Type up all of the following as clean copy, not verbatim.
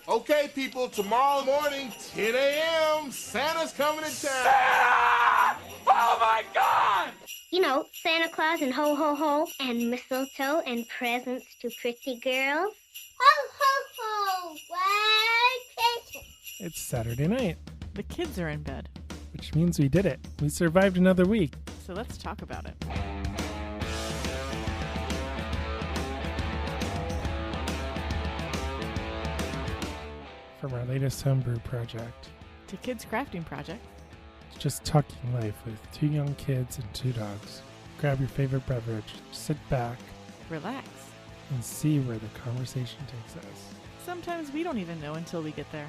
Okay, people, tomorrow morning, 10 a.m., Santa's coming to town. Santa! Oh, my God! You know, Santa Claus and ho-ho-ho, and mistletoe and presents to pretty girls. Ho-ho-ho! Merry Christmas! It's Saturday night, The kids are in bed, which means we did it. We survived another week. so let's talk about it. From our latest homebrew project, To kids' crafting project. it's just talking life with two young kids and two dogs. Grab your favorite beverage, sit back, Relax. and see where the conversation takes us. Sometimes we don't even know until we get there.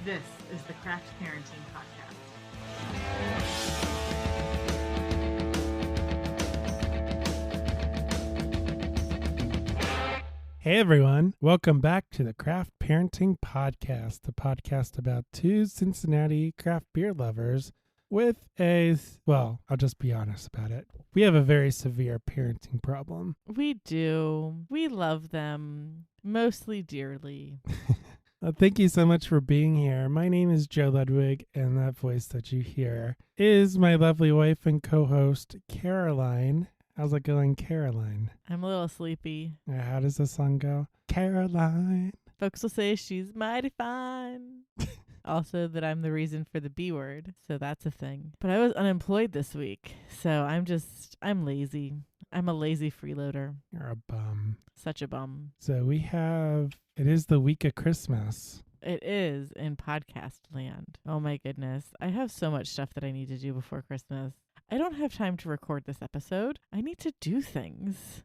This is the Craft Parenting Podcast. Hey everyone, welcome back to the Craft Parenting Podcast, the podcast about two Cincinnati craft beer lovers with well, I'll just be honest about it. We have a very severe parenting problem. We do. We love them, mostly dearly. Thank you so much for being here. My name is Joe Ludwig, and that voice that you hear is my lovely wife and co-host, Caroline. How's it going, Caroline? I'm a little sleepy. How does the song go? Caroline. Folks will say she's mighty fine. Also that I'm the reason for the B word, so that's a thing. But I was unemployed this week, so I'm lazy. I'm a lazy freeloader. You're a bum. Such a bum. So it is the week of Christmas. It is in podcast land. Oh my goodness. I have so much stuff that I need to do before Christmas. I don't have time to record this episode. I need to do things.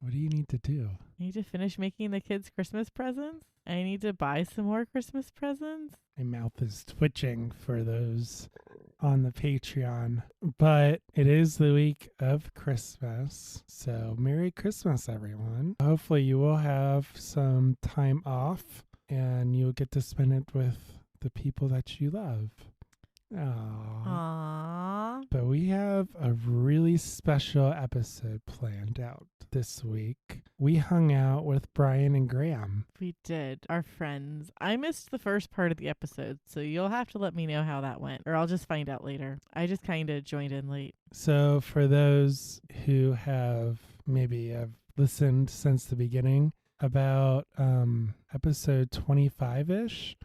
What do you need to do? I need to finish making the kids Christmas presents. I need to buy some more Christmas presents. My mouth is twitching for those on the Patreon, but it is the week of Christmas. So Merry Christmas, everyone. Hopefully you will have some time off and you'll get to spend it with the people that you love. Aww. But we have a really special episode planned out this week. We hung out with Bryan and Graham. We did. Our friends. I missed the first part of the episode, so you'll have to let me know how that went, or I'll just find out later. I just kind of joined in late. So for those who have listened since the beginning, about episode 25-ish,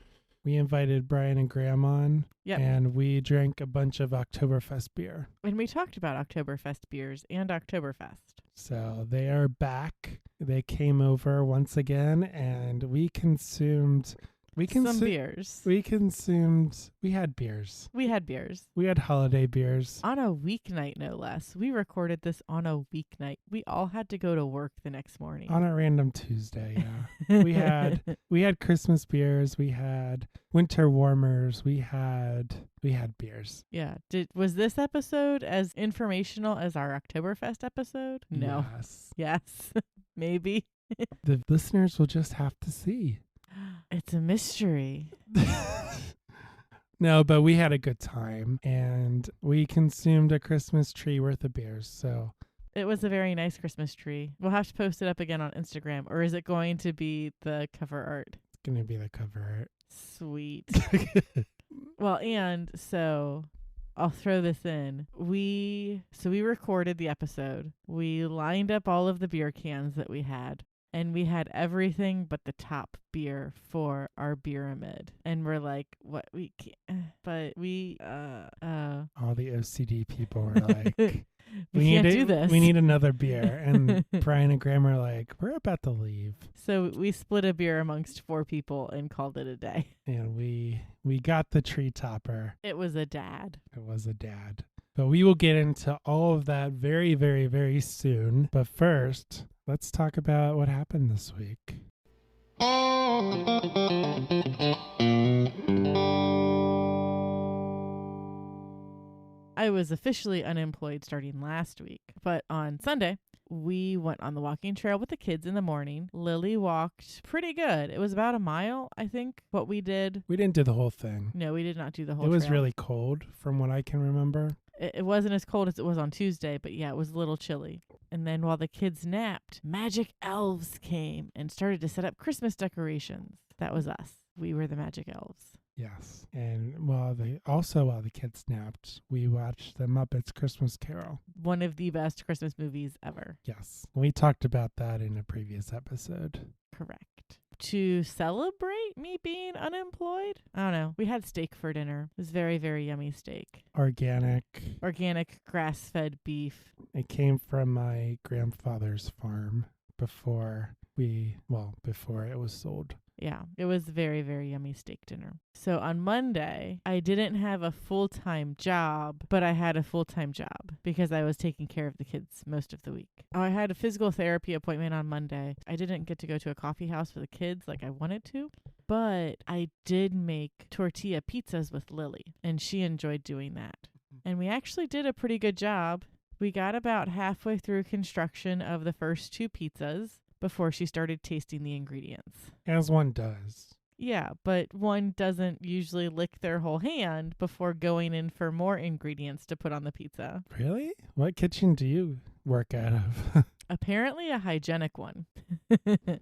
we invited Bryan and Graham on, Yep. and we drank a bunch of Oktoberfest beer. And we talked about Oktoberfest beers and Oktoberfest. So they are back. They came over once again, and we consumed Some beers. We had beers. We had beers. We had holiday beers. On a weeknight, no less. We recorded this on a weeknight. We all had to go to work the next morning. On a random Tuesday, yeah. we had Christmas beers, we had winter warmers, we had beers. Yeah. Was this episode as informational as our Oktoberfest episode? No. Yes. Maybe. The listeners will just have to see. It's a mystery. No, but we had a good time, and we consumed a Christmas tree worth of beers, so. It was a very nice Christmas tree. We'll have to post it up again on Instagram, or is it going to be the cover art? It's going to be the cover art. Sweet. Well, and so I'll throw this in. We recorded the episode. We lined up all of the beer cans that we had. And we had everything but the top beer for our pyramid. And we're like, what? We can't. But we, All the OCD people were like, we can't do this. We need another beer. And Bryan and Graham are like, we're about to leave. So we split a beer amongst 4 people and called it a day. And we got the tree topper. It was a dad. It was a dad. But we will get into all of that very, very, very soon. But first, let's talk about what happened this week. I was officially unemployed starting last week, but on Sunday, we went on the walking trail with the kids in the morning. Lilly walked pretty good. It was about a mile, I think, what we did. We didn't do the whole thing. No, we did not do the whole It was trail. really cold from what I can remember. It wasn't as cold as it was on Tuesday, but yeah, it was a little chilly. And then while the kids napped, magic elves came and started to set up Christmas decorations. That was us. We were the magic elves. Yes. And while the kids napped, we watched The Muppets Christmas Carol. One of the best Christmas movies ever. Yes. We talked about that in a previous episode. Correct. To celebrate me being unemployed? I don't know. We had steak for dinner. It was very, very yummy steak. Organic grass-fed beef. It came from my grandfather's farm before it was sold. Yeah, it was very, very yummy steak dinner. So on Monday, I didn't have a full-time job, but I had a full-time job because I was taking care of the kids most of the week. Oh, I had a physical therapy appointment on Monday. I didn't get to go to a coffee house for the kids like I wanted to, but I did make tortilla pizzas with Lilly, and she enjoyed doing that. And we actually did a pretty good job. We got about halfway through construction of the first 2 pizzas before she started tasting the ingredients. As one does. Yeah, but one doesn't usually lick their whole hand before going in for more ingredients to put on the pizza. Really? What kitchen do you work out of? Apparently a hygienic one.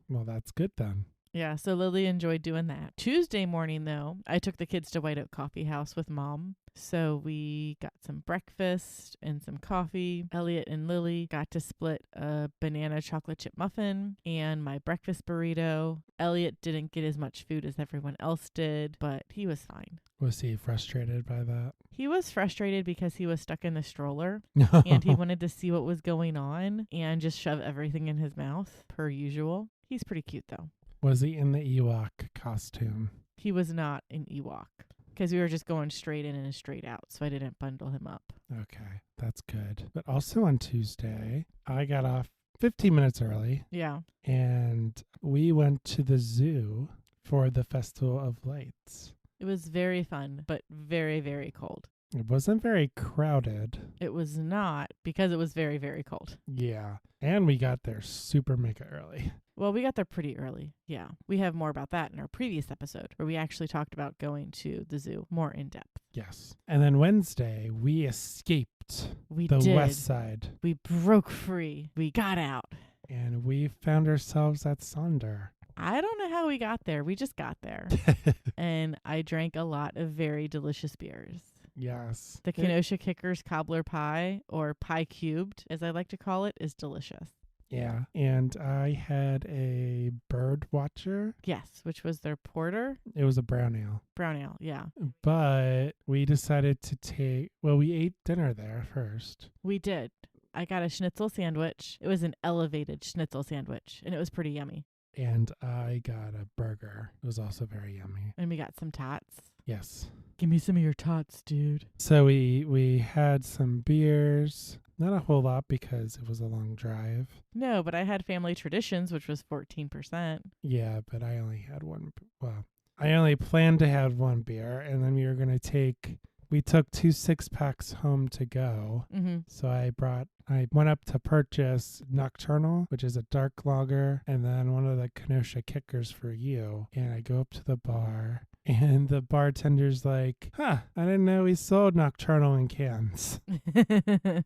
Well, that's good then. Yeah, so Lily enjoyed doing that. Tuesday morning, though, I took the kids to White Oak Coffee House with Mom. So we got some breakfast and some coffee. Elliot and Lily got to split a banana chocolate chip muffin and my breakfast burrito. Elliot didn't get as much food as everyone else did, but he was fine. Was he frustrated by that? He was frustrated because he was stuck in the stroller and he wanted to see what was going on and just shove everything in his mouth, per usual. He's pretty cute, though. Was he in the Ewok costume? He was not in Ewok because we were just going straight in and straight out, so I didn't bundle him up. Okay, that's good. But also on Tuesday, I got off 15 minutes early. Yeah. And we went to the zoo for the Festival of Lights. It was very fun, but very, very cold. It wasn't very crowded. It was not because it was very, very cold. Yeah. And we got there super mega early. Well, we got there pretty early. Yeah. We have more about that in our previous episode where we actually talked about going to the zoo more in depth. Yes. And then Wednesday, we escaped the west side. We broke free. We got out. And we found ourselves at Sonder. I don't know how we got there. We just got there. And I drank a lot of very delicious beers. Yes. The Kenosha Kickers cobbler pie, or pie cubed, as I like to call it, is delicious. Yeah. And I had a bird watcher. Yes, which was their porter. It was a brown ale. Brown ale, yeah. But we decided to we ate dinner there first. We did. I got a schnitzel sandwich. It was an elevated schnitzel sandwich, and it was pretty yummy. And I got a burger. It was also very yummy. And we got some tots. Yes. Give me some of your tots, dude. So we had some beers. Not a whole lot because it was a long drive. No, but I had Family Traditions, which was 14%. Yeah, but I only had one. Well, I only planned to have one beer, and then we took 2 6-packs home to go. Mm-hmm. So I went up to purchase Nocturnal, which is a dark lager, and then one of the Kenosha Kickers for you. And I go up to the bar, and the bartender's like, I didn't know we sold Nocturnal in cans.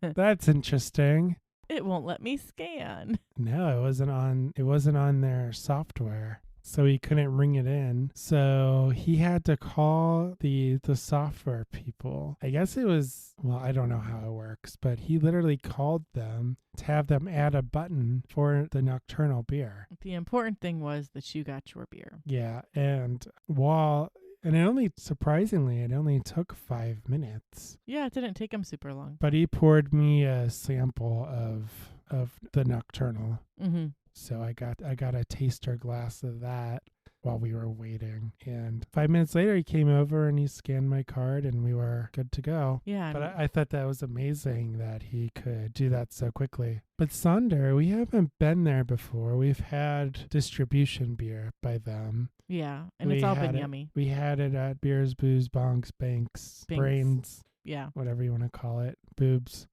That's interesting. It won't let me scan. No, it wasn't on their software. So he couldn't ring it in. So he had to call the software people. I guess it was, I don't know how it works, but he literally called them to have them add a button for the Nocturnal beer. The important thing was that you got your beer. Yeah, and surprisingly, it only took 5 minutes. Yeah, it didn't take him super long. But he poured me a sample of the Nocturnal. Mm-hmm. So I got a taster glass of that while we were waiting. And 5 minutes later, he came over and he scanned my card and we were good to go. Yeah. But I thought that was amazing that he could do that so quickly. But Sonder, we haven't been there before. We've had distribution beer by them. Yeah, and it's all been yummy. We had it at Beers, Booze, Bonks, Banks, Brains. Yeah. Whatever you want to call it. Boobs.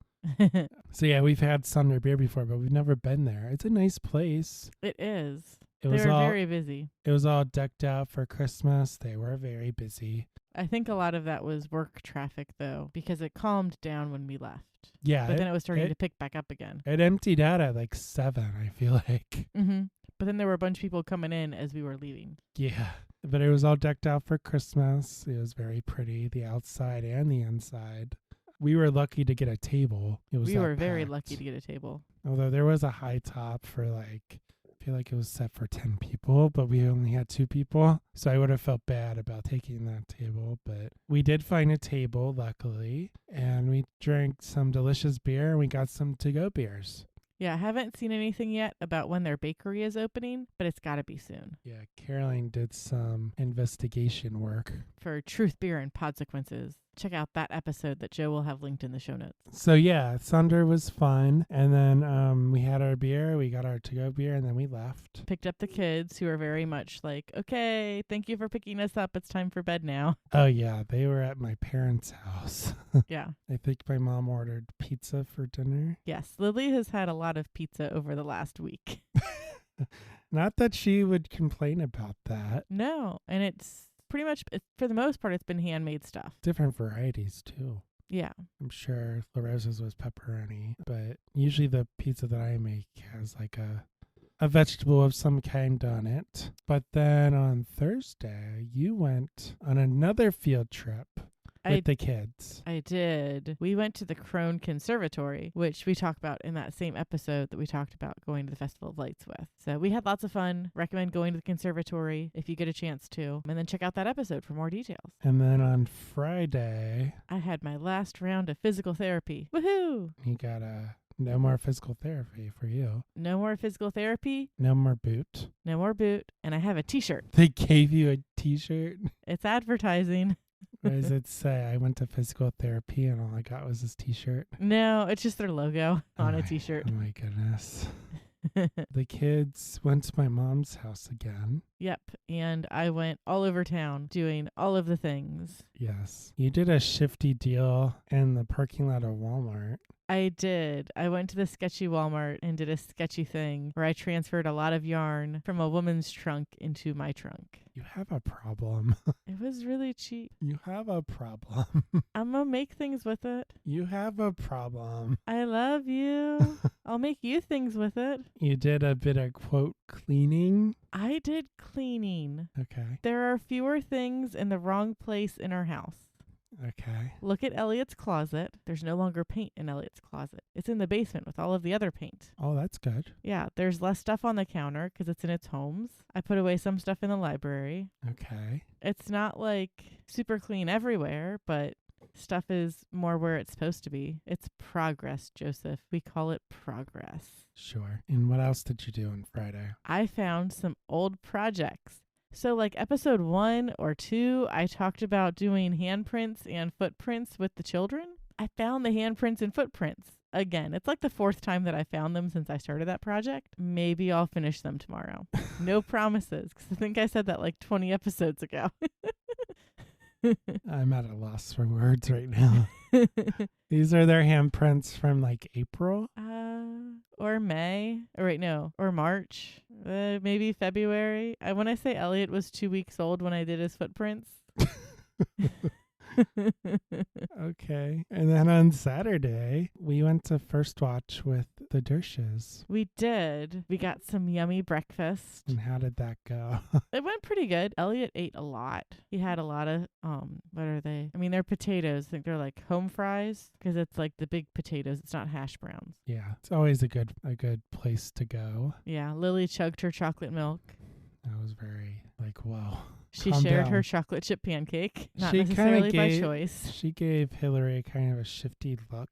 So yeah, we've had Sonder beer before, but we've never been there. It's a nice place. It is. They were very busy. It was all decked out for Christmas. They were very busy. I think a lot of that was work traffic, though, because it calmed down when we left. Yeah. But then it was starting to pick back up again. It emptied out at like 7, I feel like. Mm-hmm. But then there were a bunch of people coming in as we were leaving. Yeah. But it was all decked out for Christmas. It was very pretty, the outside and the inside. We were lucky to get a table. We were very lucky to get a table. Although there was a high top for like, I feel like it was set for 10 people, but we only had 2 people. So I would have felt bad about taking that table. But we did find a table, luckily. And we drank some delicious beer and we got some to-go beers. Yeah, I haven't seen anything yet about when their bakery is opening, but it's got to be soon. Yeah, Caroline did some investigation work. For Truth, Beer, and Podsequences. Check out that episode that Joe will have linked in the show notes. So yeah, Thunder was fun. And then we had our beer, we got our to-go beer, and then we left. Picked up the kids who are very much like, okay, thank you for picking us up. It's time for bed now. Oh yeah, they were at my parents' house. Yeah. I think my mom ordered pizza for dinner. Yes, Lily has had a lot of pizza over the last week. Not that she would complain about that. No, and it's pretty much, for the most part, it's been handmade stuff. Different varieties too. Yeah. I'm sure LaRosa's was pepperoni, but usually the pizza that I make has like a vegetable of some kind on it. But then on Thursday, you went on another field trip with the kids. I did. We went to the Crone Conservatory, which we talked about in that same episode that we talked about going to the Festival of Lights with. So we had lots of fun. Recommend going to the conservatory if you get a chance to. And then check out that episode for more details. And then on Friday, I had my last round of physical therapy. Woohoo! You got no more physical therapy for you. No more physical therapy. No more boot. No more boot. And I have a t-shirt. They gave you a t-shirt? It's advertising. Or does it say, I went to physical therapy and all I got was this t-shirt? No, it's just their logo on a t-shirt. Oh my goodness. The kids went to my mom's house again. Yep. And I went all over town doing all of the things. Yes. You did a shifty deal in the parking lot of Walmart. I did. I went to the sketchy Walmart and did a sketchy thing where I transferred a lot of yarn from a woman's trunk into my trunk. You have a problem. It was really cheap. You have a problem. I'm going to make things with it. You have a problem. I love you. I'll make you things with it. You did a bit of, quote, cleaning. I did cleaning. Okay. There are fewer things in the wrong place in our house. Okay. Look at Elliot's closet. There's no longer paint in Elliot's closet. It's in the basement with all of the other paint. Oh, that's good. Yeah, there's less stuff on the counter because it's in its homes. I put away some stuff in the library. Okay. It's not like super clean everywhere, but stuff is more where it's supposed to be. It's progress, Joseph. We call it progress. Sure. And what else did you do on Friday? I found some old projects. So like episode 1 or 2, I talked about doing handprints and footprints with the children. I found the handprints and footprints again. It's like the 4th time that I found them since I started that project. Maybe I'll finish them tomorrow. No promises, because I think I said that like 20 episodes ago. I'm at a loss for words right now. These are their handprints from like April? Or May. Or March. Maybe February. When I say Elliot was 2 weeks old when I did his footprints. Okay. And then on Saturday, we went to First Watch with the Dershes. We did. We got some yummy breakfast. And how did that go? It went pretty good. Elliot ate a lot. He had a lot of, what are they? I mean, they're potatoes. I think they're like home fries because it's like the big potatoes. It's not hash browns. Yeah. It's always a good place to go. Yeah. Lily chugged her chocolate milk. That was very like, whoa. She Calm shared down. her chocolate chip pancake, not She necessarily kinda by gave- choice. She gave Hillary kind of a shifty look,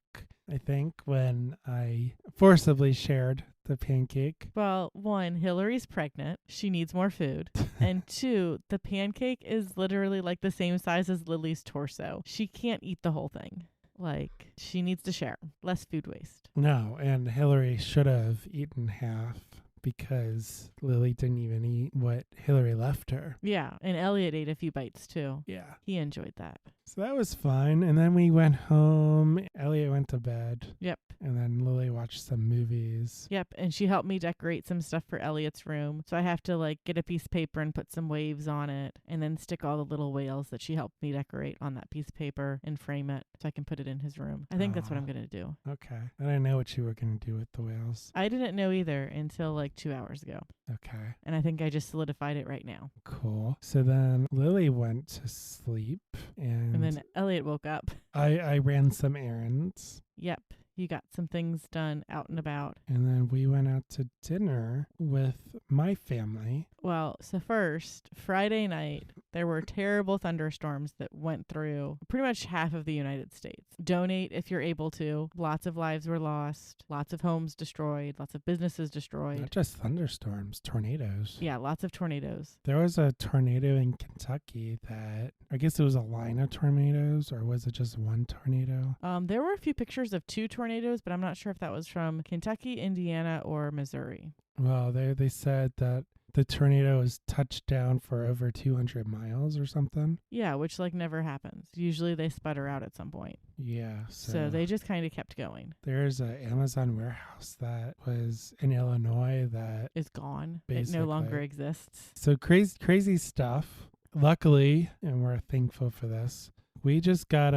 I think, when I forcibly shared the pancake. Well, 1, Hillary's pregnant. She needs more food. And 2, the pancake is literally like the same size as Lily's torso. She can't eat the whole thing. Like, she needs to share. Less food waste. No, and Hillary should have eaten half because Lily didn't even eat what Hillary left her. Yeah, and Elliot ate a few bites too. Yeah. He enjoyed that. So that was fun. And then we went home. Elliot went to bed. Yep. And then Lily watched some movies. Yep, and she helped me decorate some stuff for Elliot's room. So I have to like get a piece of paper and put some waves on it and then stick all the little whales that she helped me decorate on that piece of paper and frame it so I can put it in his room. I think that's what I'm going to do. Okay. I didn't know what you were going to do with the whales. I didn't know either until like 2 hours ago. Okay. And I think I just solidified it right now. Cool. So then Lily went to sleep And then Elliot woke up. I ran some errands. Yep. You got some things done out and about. And then we went out to dinner with my family. Well, so first, Friday night, there were terrible thunderstorms that went through pretty much half of the United States. Donate if you're able to. Lots of lives were lost. Lots of homes destroyed. Lots of businesses destroyed. Not just thunderstorms, tornadoes. Yeah, lots of tornadoes. There was a tornado in Kentucky that, I guess it was a line of tornadoes, or was it just one tornado? There were a few pictures of 2 tornadoes, but I'm not sure if that was from Kentucky, Indiana, or Missouri. Well, they said that the tornado was touched down for over 200 miles or something. Yeah, which like never happens. Usually they sputter out at some point. Yeah. So they just kind of kept going. There's an Amazon warehouse that was in Illinois that It's gone. basically, It no longer exists. So crazy stuff. Luckily, and we're thankful for this, we just got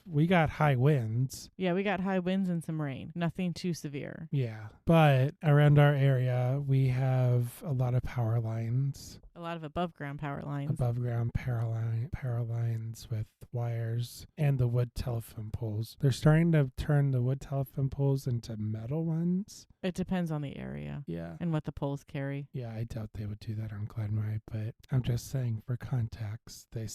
we got high winds. Yeah, we got high winds and some rain. Nothing too severe. Yeah. But around our area, we have a lot of power lines. A lot of above ground power lines. Above ground power lines with wires and the wood telephone poles. They're starting to turn the wood telephone poles into metal ones. It depends on the area. Yeah. And what the poles carry. Yeah, I doubt they would do that on Glenway, but I'm just saying for context, that's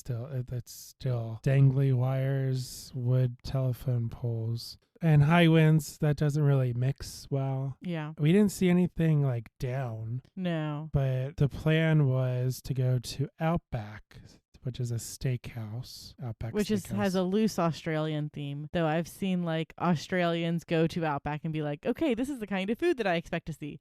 still dangly wires, wood telephone poles. And high winds, that doesn't really mix well. Yeah. We didn't see anything like down. No. But the plan was to go to Outback, which is a steakhouse. Outback Which Steakhouse. has a loose Australian theme. Though I've seen like Australians go to Outback and be like, okay, this is the kind of food that I expect to see.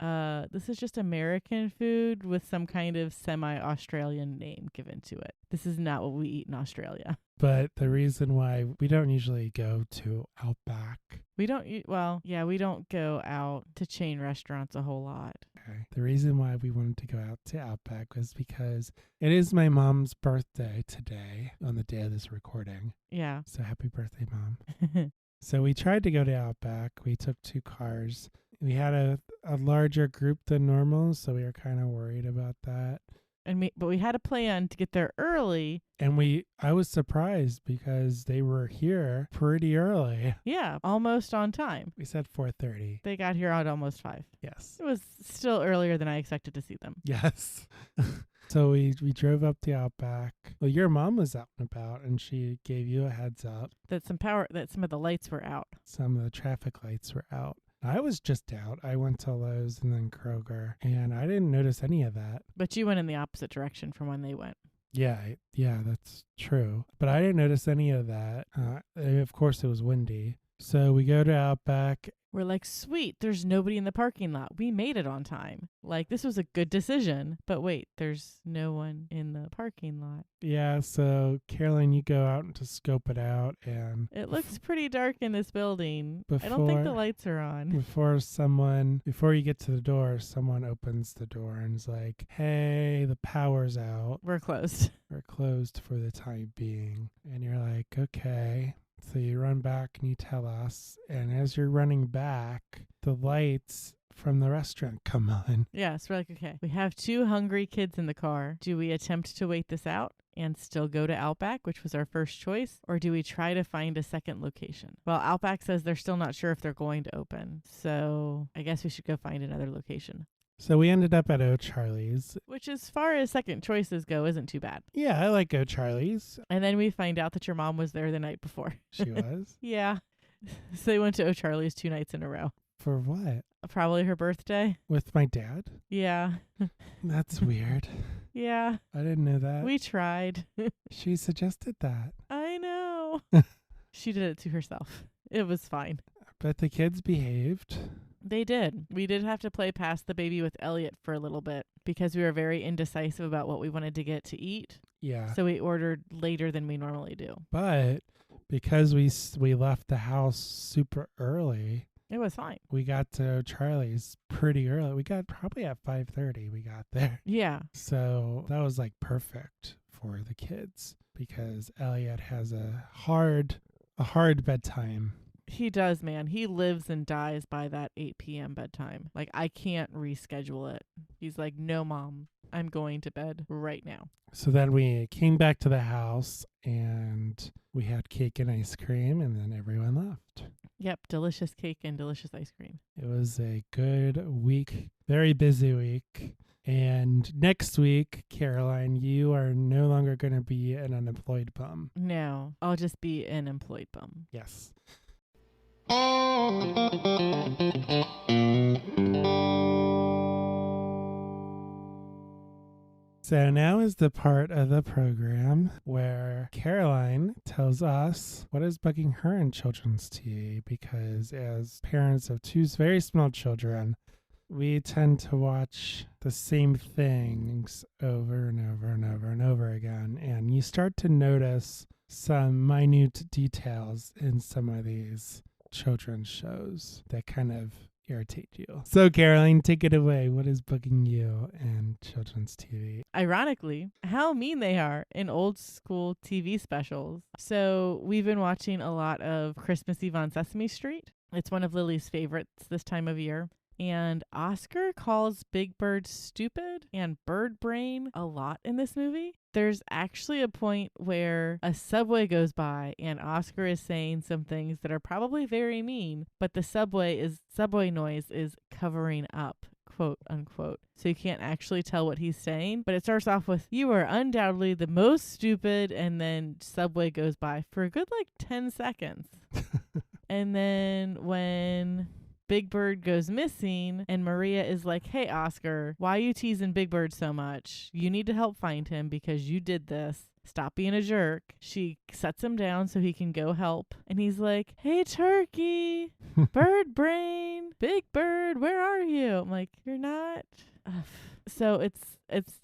This is just American food with some kind of semi-Australian name given to it. This is not what we eat in Australia. But the reason why we don't usually go to Outback. We don't go out to chain restaurants a whole lot. Okay. The reason why we wanted to go out to Outback was because it is my mom's birthday today on the day of this recording. Yeah. So happy birthday, Mom. So we tried to go to Outback. We took 2 cars. We had a larger group than normal, so we were kind of worried about that. But we had a plan to get there early. And I was surprised because they were here pretty early. Yeah, almost on time. We said 4:30. They got here at almost 5. Yes. It was still earlier than I expected to see them. Yes. So we drove up the Outback. Well, your mom was out and about, and she gave you a heads up. That some of the lights were out. Some of the traffic lights were out. I was just out. I went to Lowe's and then Kroger, and I didn't notice any of that. But you went in the opposite direction from when they went. Yeah, that's true. But I didn't notice any of that. And of course, it was windy. So we go to Outback. We're like, sweet, there's nobody in the parking lot. We made it on time. Like, this was a good decision. But wait, there's no one in the parking lot. Yeah, so Caroline, you go out to scope it out, and it looks pretty dark in this building. I don't think the lights are on. Before you get to the door, someone opens the door and is like, hey, the power's out. We're closed. We're closed for the time being. And you're like, okay. So you run back and you tell us, and as you're running back, the lights from the restaurant come on. Yeah, so we're like, okay, we have 2 hungry kids in the car. Do we attempt to wait this out and still go to Outback, which was our first choice, or do we try to find a second location? Well, Outback says they're still not sure if they're going to open, so I guess we should go find another location. So we ended up at O'Charlie's. Which, as far as second choices go, isn't too bad. Yeah, I like O'Charlie's. And then we find out that your mom was there the night before. She was? Yeah. So they went to O'Charlie's 2 nights in a row. For what? Probably her birthday. With my dad? Yeah. That's weird. Yeah. I didn't know that. We tried. She suggested that. I know. She did it to herself. It was fine. But the kids behaved. They did. We did have to play Pass the Baby with Elliot for a little bit because we were very indecisive about what we wanted to get to eat. Yeah. So we ordered later than we normally do. But because we left the house super early, It was fine. we got to Charlie's pretty early. We got probably at 5:30 we got there. Yeah. So that was like perfect for the kids because Elliot has a hard bedtime. He does, man. He lives and dies by that 8 p.m. bedtime. Like, I can't reschedule it. He's like, no, Mom, I'm going to bed right now. So then we came back to the house and we had cake and ice cream and then everyone left. Yep, delicious cake and delicious ice cream. It was a good week, very busy week. And next week, Caroline, you are no longer going to be an unemployed bum. No, I'll just be an employed bum. Yes. So now is the part of the program where Caroline tells us what is bugging her in children's TV, because as parents of two very small children, we tend to watch the same things over and over and over and over again, and you start to notice some minute details in some of these children's shows that kind of irritate you. So, Caroline, take it away. What is bugging you in children's TV? Ironically, how mean they are in old school TV specials. So we've been watching a lot of Christmas Eve on Sesame Street. It's one of Lily's favorites this time of year. And Oscar calls Big Bird stupid and bird brain a lot in this movie. There's actually a point where a subway goes by and Oscar is saying some things that are probably very mean, but the subway noise is covering up, quote unquote. So you can't actually tell what he's saying, but it starts off with, "You are undoubtedly the most stupid," and then subway goes by for a good 10 seconds. And then when Big Bird goes missing and Maria is like, "Hey, Oscar, why are you teasing Big Bird so much? You need to help find him because you did this. Stop being a jerk." She sets him down so he can go help. And he's like, "Hey, Turkey, Bird Brain, Big Bird, where are you?" I'm like, "You're not." So it's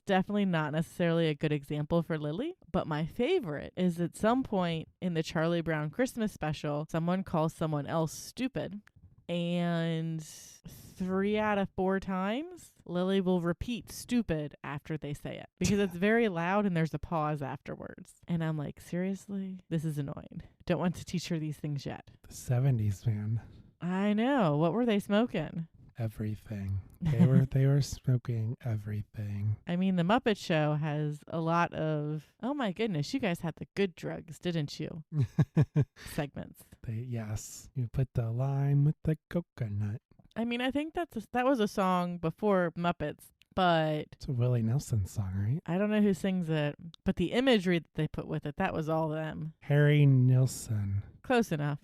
definitely not necessarily a good example for Lily. But my favorite is at some point in the Charlie Brown Christmas special, someone calls someone else stupid. And 3 out of 4 times, Lily will repeat stupid after they say it because it's very loud and there's a pause afterwards. And I'm like, seriously? This is annoying. Don't want to teach her these things yet. The 70s, man. I know. What were they smoking? Everything. They were smoking everything. I mean, the Muppet Show has a lot of, oh my goodness, you guys had the good drugs, didn't you? Segments. Yes. You put the lime with the coconut. I mean, I think that was a song before Muppets, but It's a Willie Nelson song, right? I don't know who sings it, but the imagery that they put with it, that was all them. Harry Nilsson. Close enough.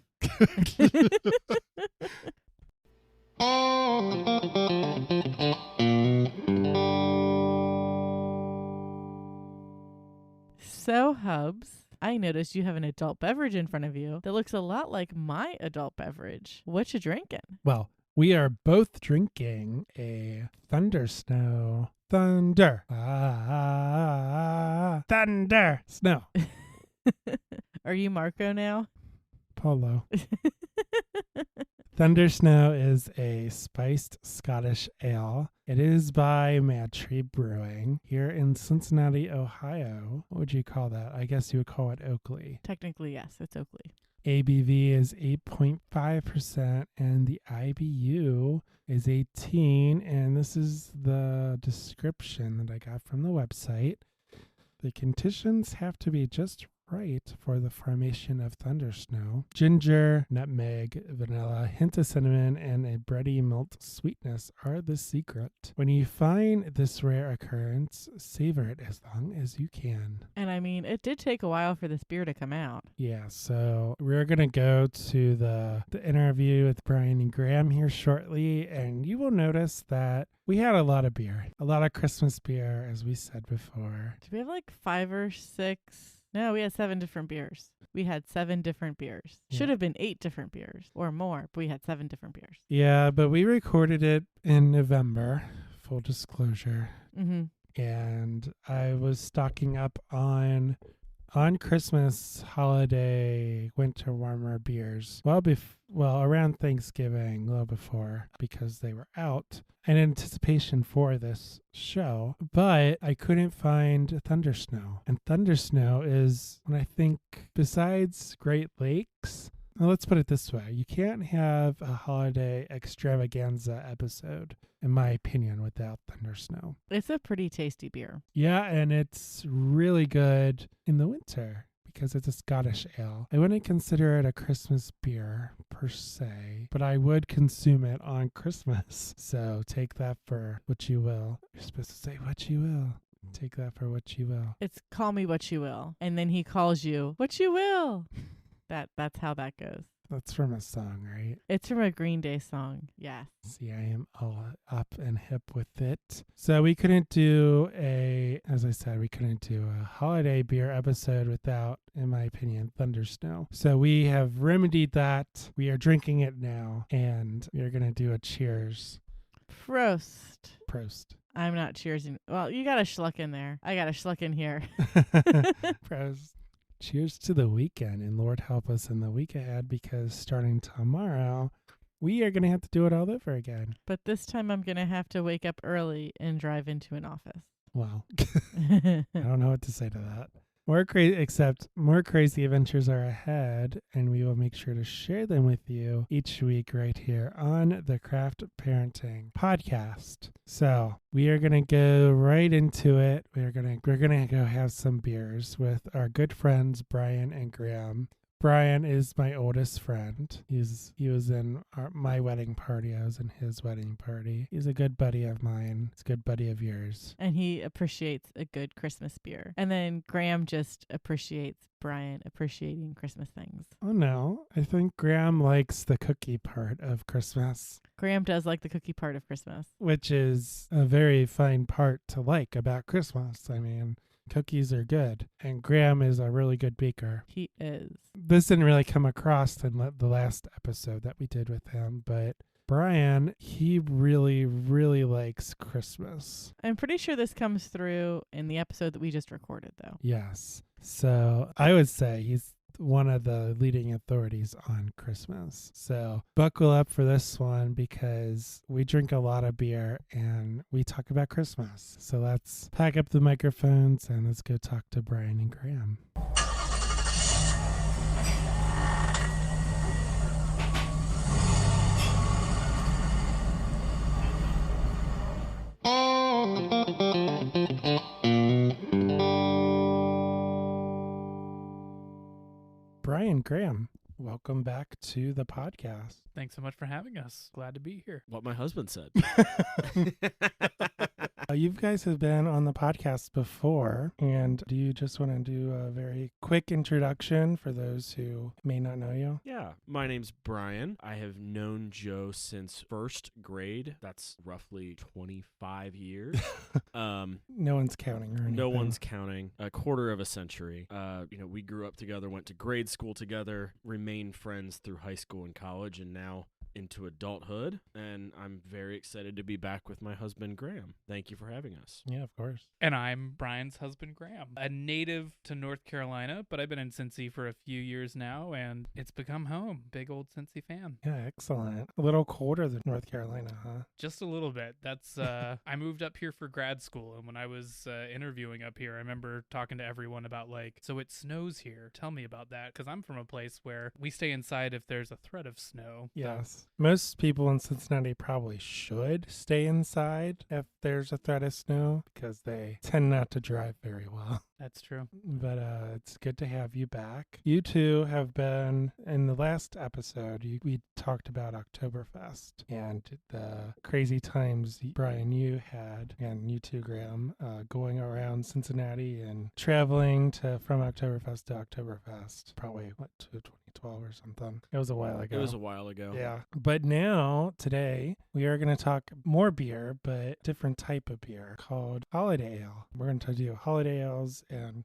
So, Hubs, I noticed you have an adult beverage in front of you that looks a lot like my adult beverage. What you drinking? Well, we are both drinking a Thunder Snow. Thunder. Thunder. Snow. Are you Marco now? Polo. Thunder Snow is a spiced Scottish ale. It is by Mad Tree Brewing here in Cincinnati, Ohio. What would you call that? I guess you would call it Oakley. Technically, yes, it's Oakley. ABV is 8.5% and the IBU is 18. And this is the description that I got from the website. The conditions have to be just right for the formation of Thunder Snow. Ginger, nutmeg, vanilla, hint of cinnamon, and a bready malt sweetness are the secret. When you find this rare occurrence, savor it as long as you can. And I mean, it did take a while for this beer to come out. Yeah, so we're going to go to the interview with Bryan and Graham here shortly, and you will notice that we had a lot of beer, a lot of Christmas beer, as we said before. Did we have 5 or 6? No, we had 7 different beers. We had 7 different beers. Yeah. Should have been 8 different beers or more, but we had 7 different beers. Yeah, but we recorded it in November, full disclosure. Mm-hmm. And I was stocking up on Christmas, holiday, winter warmer beers. Well, around Thanksgiving, a little before, because they were out in anticipation for this show. But I couldn't find Thunder Snow. And Thunder Snow is, I think, besides Great Lakes, well, let's put it this way. You can't have a holiday extravaganza episode, in my opinion, without Thunder Snow. It's a pretty tasty beer. Yeah, and it's really good in the winter because it's a Scottish ale. I wouldn't consider it a Christmas beer per se, but I would consume it on Christmas. So take that for what you will. You're supposed to say what you will. Take that for what you will. It's call me what you will. And then he calls you what you will. That's how that goes. That's from a song, right? It's from a Green Day song. Yes. See, I am all up and hip with it. So we couldn't do as I said, we couldn't do a holiday beer episode without, in my opinion, Thunder Snow. So we have remedied that. We are drinking it now, and we are going to do a cheers. Prost. I'm not cheersing. Well, you got a schluck in there. I got a schluck in here. Prost. Cheers to the weekend, and Lord help us in the week ahead, because starting tomorrow, we are going to have to do it all over again. But this time I'm going to have to wake up early and drive into an office. Wow. I don't know what to say to that. More crazy adventures are ahead, and we will make sure to share them with you each week right here on the Craft Parenting Podcast. So we are gonna go right into it. We're gonna go have some beers with our good friends Bryan and Graham. Bryan is my oldest friend. He was in my wedding party. I was in his wedding party. He's a good buddy of mine. He's a good buddy of yours. And he appreciates a good Christmas beer. And then Graham just appreciates Bryan appreciating Christmas things. Oh, no. I think Graham likes the cookie part of Christmas. Graham does like the cookie part of Christmas. Which is a very fine part to like about Christmas. I mean, cookies are good, and Graham is a really good baker. He is. This didn't really come across in the last episode that we did with him, but Bryan, he really, really likes Christmas. I'm pretty sure this comes through in the episode that we just recorded, though. Yes. So I would say he's one of the leading authorities on Christmas. So buckle up for this one, because we drink a lot of beer and we talk about Christmas. So let's pack up the microphones and let's go talk to Bryan and Graham. Bryan, Graham, welcome back to the podcast. Thanks so much for having us. Glad to be here. What my husband said. You guys have been on the podcast before, and do you just want to do a very quick introduction for those who may not know you? Yeah, my name's Bryan. I have known Joe since first grade. That's roughly 25 years. No one's counting or anything. No one's counting. A quarter of a century. We grew up together, went to grade school together, remained friends through high school and college, and now into adulthood. And I'm very excited to be back with my husband, Graham. Thank you for having us. Yeah, of course. And I'm Bryan's husband, Graham. A native to North Carolina, but I've been in Cincy for a few years now, and it's become home. Big old Cincy fan. Yeah, excellent. A little colder than North Carolina, huh? Just a little bit. That's I moved up here for grad school, and when I was interviewing up here, I remember talking to everyone about, like, so it snows here. Tell me about that, because I'm from a place where we stay inside if there's a threat of snow. Yes. Most people in Cincinnati probably should stay inside if there's a threat of snow, because they tend not to drive very well. That's true. But it's good to have you back. You two have been, in the last episode, we talked about Oktoberfest and the crazy times, Bryan, you had, and you too, Graham, going around Cincinnati and traveling from Oktoberfest to Oktoberfest. Probably, 20 12 or something. It was a while ago. It was a while ago. Yeah. But now, today, we are going to talk more beer, but different type of beer called Holiday Ale. We're going to do holiday ales and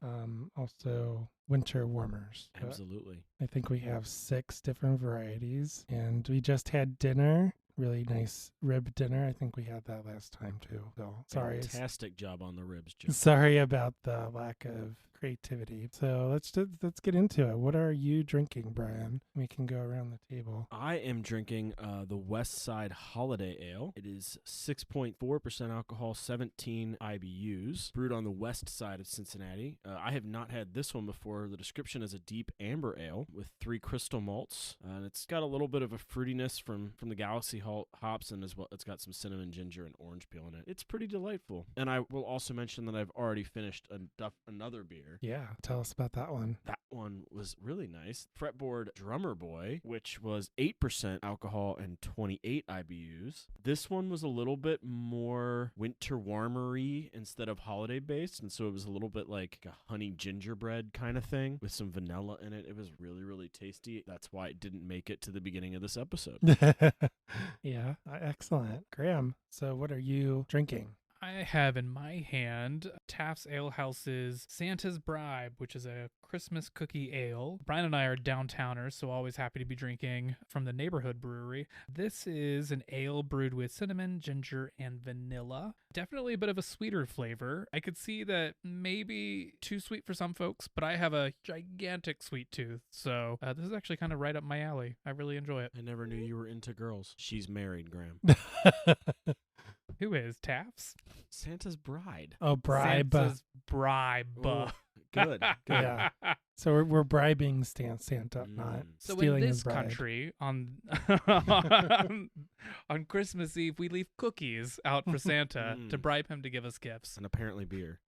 also winter warmers. Absolutely. I think we have 6 different varieties, and we just had dinner. Really nice rib dinner. I think we had that last time too. So sorry. Fantastic job on the ribs, Joe. Sorry about the lack of creativity. So let's get into it. What are you drinking, Brian? We can go around the table. I am drinking the West Side Holiday Ale. It is 6.4% alcohol, 17 IBUs, brewed on the west side of Cincinnati. I have not had this one before. The description is a deep amber ale with 3 crystal malts, and it's got a little bit of a fruitiness from the Galaxy hops, and as well, it's got some cinnamon, ginger, and orange peel in it. It's pretty delightful. And I will also mention that I've already finished another beer. Yeah, tell us about that one. That one was really nice. Fretboard Drummer Boy, which was 8% alcohol and 28 IBUs. This one was a little bit more winter warmery instead of holiday based, and so it was a little bit like a honey gingerbread kind of thing with some vanilla in it. It was really, really tasty. That's why it didn't make it to the beginning of this episode. Yeah, excellent. Graham, so what are you drinking? I have in my hand Taft's Ale House's Santa's Bribe, which is a Christmas cookie ale. Brian and I are downtowners, so always happy to be drinking from the neighborhood brewery. This is an ale brewed with cinnamon, ginger, and vanilla. Definitely a bit of a sweeter flavor. I could see that maybe too sweet for some folks, but I have a gigantic sweet tooth, so this is actually kind of right up my alley. I really enjoy it. I never knew you were into girls. She's married, Graham. Who is Taft's? Santa's Bride. Oh, bribe. Santa's Bribe. Ooh, good. Yeah. So we're bribing Santa, not So stealing in his this bride. country, on Christmas Eve, we leave cookies out for Santa to bribe him to give us gifts. And apparently beer.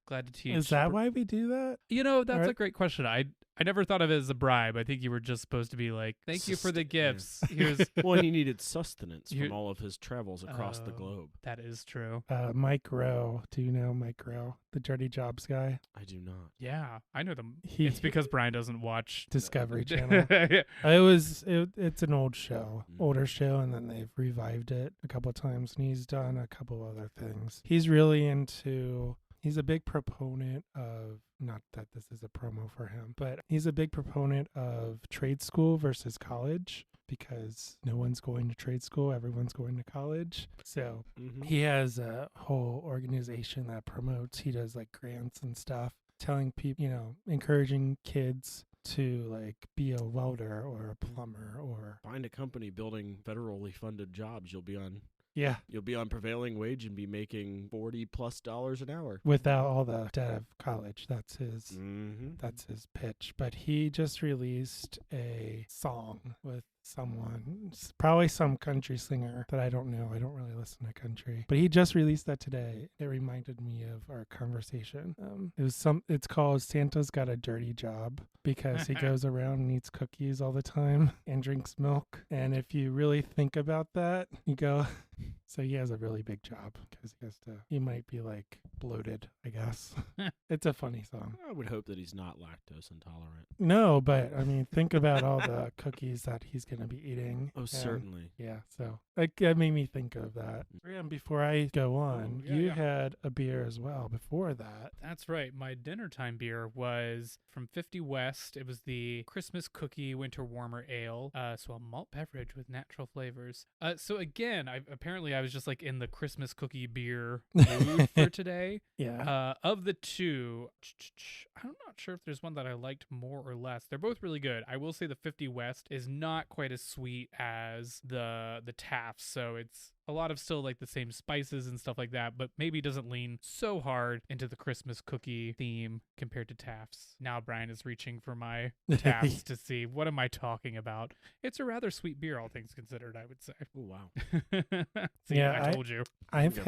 Glad to teach. Is that why we do that? You know, that's a great question. I never thought of it as a bribe. I think you were just supposed to be like, thank you for the gifts. Here's Well, he needed sustenance from all of his travels across the globe. That is true. Mike Rowe. Do you know Mike Rowe, the Dirty Jobs guy? I do not. Yeah, I know them. It's because Brian doesn't watch Discovery Channel. It's an older show, and then they've revived it a couple of times, and he's done a couple other things. He's really he's a big proponent of, not that this is a promo for him, but he's a big proponent of trade school versus college, because no one's going to trade school, everyone's going to college. So he has a whole organization that promotes, he does like grants and stuff, telling people, encouraging kids to like be a welder or a plumber or find a company building federally funded jobs. You'll be on prevailing wage and be making $40+ an hour without all the debt of college. That's his pitch. But he just released a song with someone, probably some country singer that I don't know. I don't really listen to country, but he just released that today. It reminded me of our conversation. It's called Santa's Got a Dirty Job, because he goes around and eats cookies all the time and drinks milk. And if you really think about that, you go, so he has a really big job, because he might be like bloated, I guess. It's a funny song. I would hope that he's not lactose intolerant. No, but I mean, think about all the cookies that he's going to be eating. Oh, certainly. Yeah, so that made me think of that. And before I go on, you had a beer as well before that. That's right. My dinner time beer was from 50 West. It was the Christmas Cookie Winter Warmer Ale. So a malt beverage with natural flavors. So again, I was just like in the Christmas cookie beer mood for today. Yeah. Of the two, I'm not sure if there's one that I liked more or less. They're both really good. I will say the 50 West is not quite as sweet as the Taft's, so it's a lot of still like the same spices and stuff like that, but maybe doesn't lean so hard into the Christmas cookie theme compared to Taft's. Now Brian is reaching for my Taft's to see what am I talking about. It's a rather sweet beer, all things considered, I would say. Oh, wow. See, I told you. I've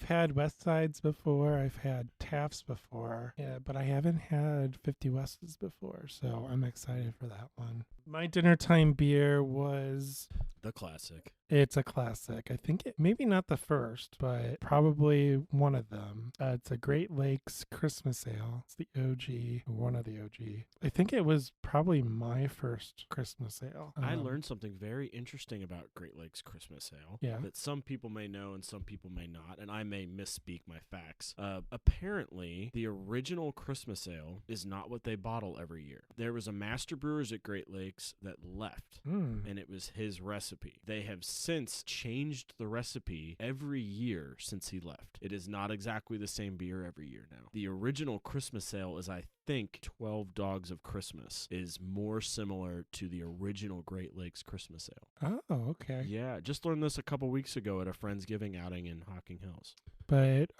had West Sides before. I've had Taft's before, but I haven't had 50 West's before, so I'm excited for that one. My dinner time beer was... The classic. It's a classic. I think maybe not the first, but probably one of them. It's a Great Lakes Christmas Ale. It's the OG, one of the OG. I think it was probably my first Christmas ale. I learned something very interesting about Great Lakes Christmas Ale that some people may know and some people may not, and I may misspeak my facts. Apparently, the original Christmas Ale is not what they bottle every year. There was a master brewers at Great Lakes that left, and it was his recipe. They have since changed the recipe every year since he left. It is not exactly the same beer every year now. The original Christmas Ale is, I think, 12 Dogs of Christmas is more similar to the original Great Lakes Christmas Ale. Oh, okay. Yeah, just learned this a couple weeks ago at a Friendsgiving outing in Hocking Hills. But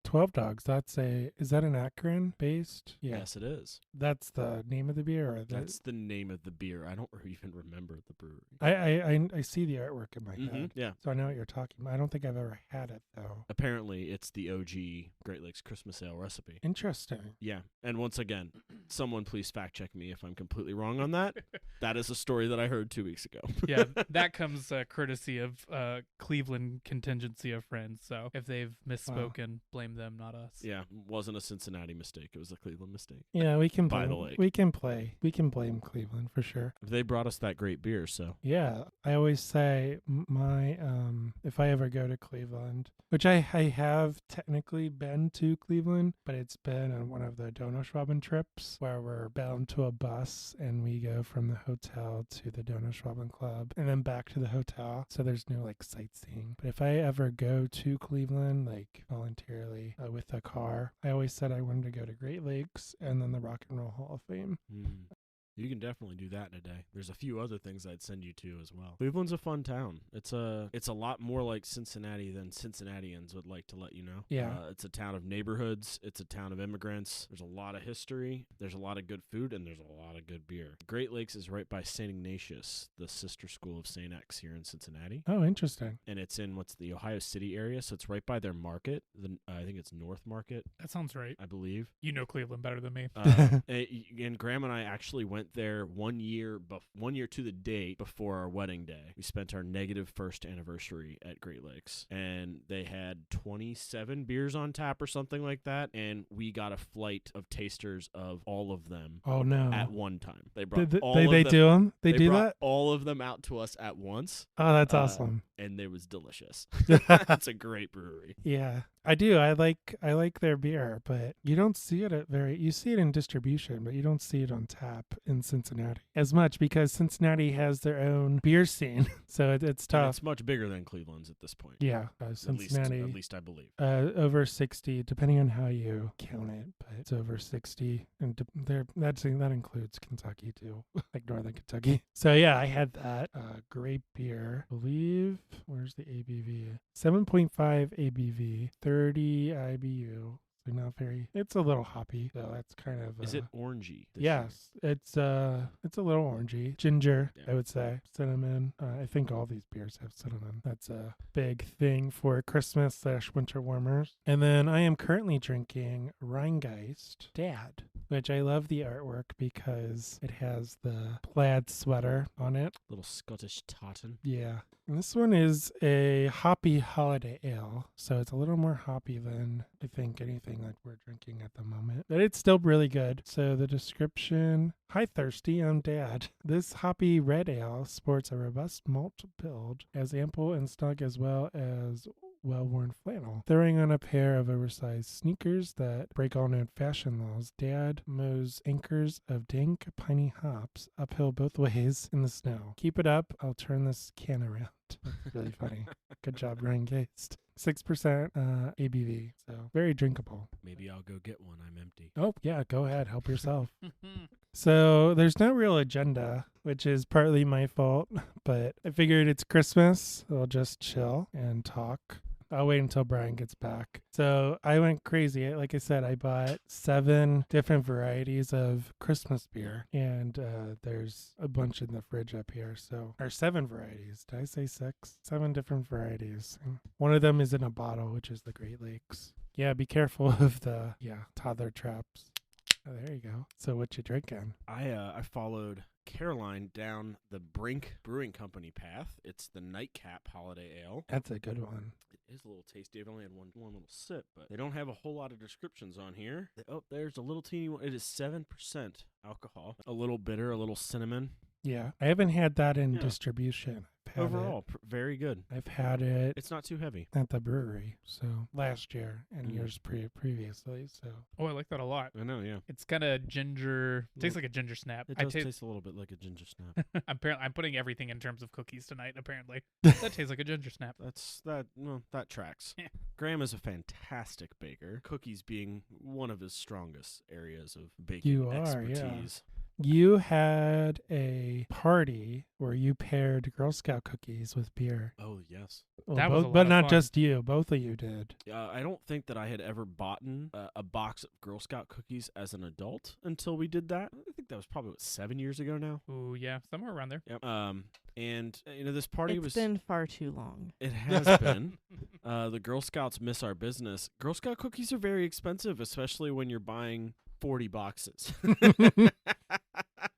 12 Dogs, is that an Akron based? Yeah. Yes, it is. That's the name of the beer? Or That's the name of the beer. I don't even remember the brewery. I see the artwork in my head. Yeah. So I know what you're talking about. I don't think I've ever had it, though. Apparently, it's the OG Great Lakes Christmas Ale recipe. Interesting. Yeah. And once again, someone please fact check me if I'm completely wrong on that. That is a story that I heard 2 weeks ago. Yeah, that comes courtesy of Cleveland contingency of friends. So if they've misspoken, blame them, not us. Yeah, wasn't a Cincinnati mistake. It was a Cleveland mistake. Yeah, we can By blame, the lake. we can blame Cleveland for sure. They brought us that great beer, so. Yeah, I always say my if I ever go to Cleveland, which I have technically been to Cleveland, but it's been on one of the Donauschwaben trips where we're bound to a bus and we go from the hotel to the Donauschwaben Club and then back to the hotel. So there's no like sightseeing. But if I ever go to Cleveland, like voluntarily with a car, I always said I wanted to go to Great Lakes and then the Rock and Roll Hall of Fame. You can definitely do that in a day. There's a few other things I'd send you to as well. Cleveland's a fun town. It's a lot more like Cincinnati than Cincinnatians would like to let you know. Yeah. It's a town of neighborhoods. It's a town of immigrants. There's a lot of history. There's a lot of good food, and there's a lot of good beer. Great Lakes is right by St. Ignatius, the sister school of St. X here in Cincinnati. Oh, interesting. And it's in the Ohio City area, so it's right by their market. I think it's North Market. That sounds right. I believe. You know Cleveland better than me. And Graham and I actually went there 1 year to the date before our wedding day. We spent our negative first anniversary at Great Lakes, and they had 27 beers on tap or something like that, and we got a flight of tasters of all of them. Oh no! At one time, they brought they them. do them. They do brought that. all of them out to us at once. Oh, that's awesome. And it was delicious. That's a great brewery. Yeah, I do. I like their beer, but you don't see it you see it in distribution, but you don't see it on tap in Cincinnati as much because Cincinnati has their own beer scene. So it's tough. And it's much bigger than Cleveland's at this point. Yeah, Cincinnati. At least I believe. Over 60, depending on how you count it, but it's over 60, and that includes Kentucky too, like Northern Kentucky. So yeah, I had that grape beer. I believe where's the ABV? 7.5 ABV, 30 IBU. So not very. It's a little hoppy, so that's kind of. Is it orangey? Yes, it's a little orangey. Ginger, yeah. I would say. Cinnamon. I think all these beers have cinnamon. That's a big thing for Christmas / winter warmers. And then I am currently drinking Rheingeist Dad, which I love the artwork because it has the plaid sweater on it. Little Scottish tartan. Yeah. And this one is a hoppy holiday ale, so it's a little more hoppy than I think anything like we're drinking at the moment. But it's still really good. So the description: Hi Thirsty, I'm Dad. This hoppy red ale sports a robust malt build, as ample and snug as well as well-worn flannel. Throwing on a pair of oversized sneakers that break all known fashion laws, Dad mows anchors of dank, piney hops uphill both ways in the snow. Keep it up. I'll turn this can around. Really funny. Good job, Ryan Gast. 6% ABV, so very drinkable. Maybe I'll go get one. I'm empty. Oh, yeah, go ahead. Help yourself. So there's no real agenda, which is partly my fault, but I figured it's Christmas. I'll just chill and talk. I'll wait until Bryan gets back. So I went crazy. Like I said, I bought 7 different varieties of Christmas beer, and there's a bunch in the fridge up here. So, or 7 varieties. Did I say 6? 7 different varieties. And one of them is in a bottle, which is the Great Lakes. Yeah, be careful of the toddler traps. Oh, there you go. So what you drinking? I followed Caroline down the Brink Brewing Company path. It's the Nightcap Holiday Ale. That's a good one. It is a little tasty. I've only had one little sip, but they don't have a whole lot of descriptions on here. Oh, there's a little teeny one. It is 7% alcohol. A little bitter, a little cinnamon. Yeah. I haven't had that in Yeah. distribution. I've had Overall, very good. I've had it It's not too heavy. at the brewery, so last year and Mm. years previously. So Oh, I like that a lot. I know, yeah. It's got a ginger. Tastes like a ginger snap. It I does ta- taste a little bit like a ginger snap. I'm putting everything in terms of cookies tonight. Apparently, that tastes like a ginger snap. That tracks. Yeah. Graham is a fantastic baker. Cookies being one of his strongest areas of baking You are, yeah. expertise. you had a party where you paired Girl Scout cookies with beer. Oh yes. Well, That was a but lot of not fun. just you. Both of you did. I don't think that I had ever bought a box of Girl Scout cookies as an adult until we did that. I think that was probably 7 years ago now. Ooh, yeah, somewhere around there. Yep. And this party It's was. been far too long. It has been. The Girl Scouts miss our business. Girl Scout cookies are very expensive, especially when you're buying 40 boxes.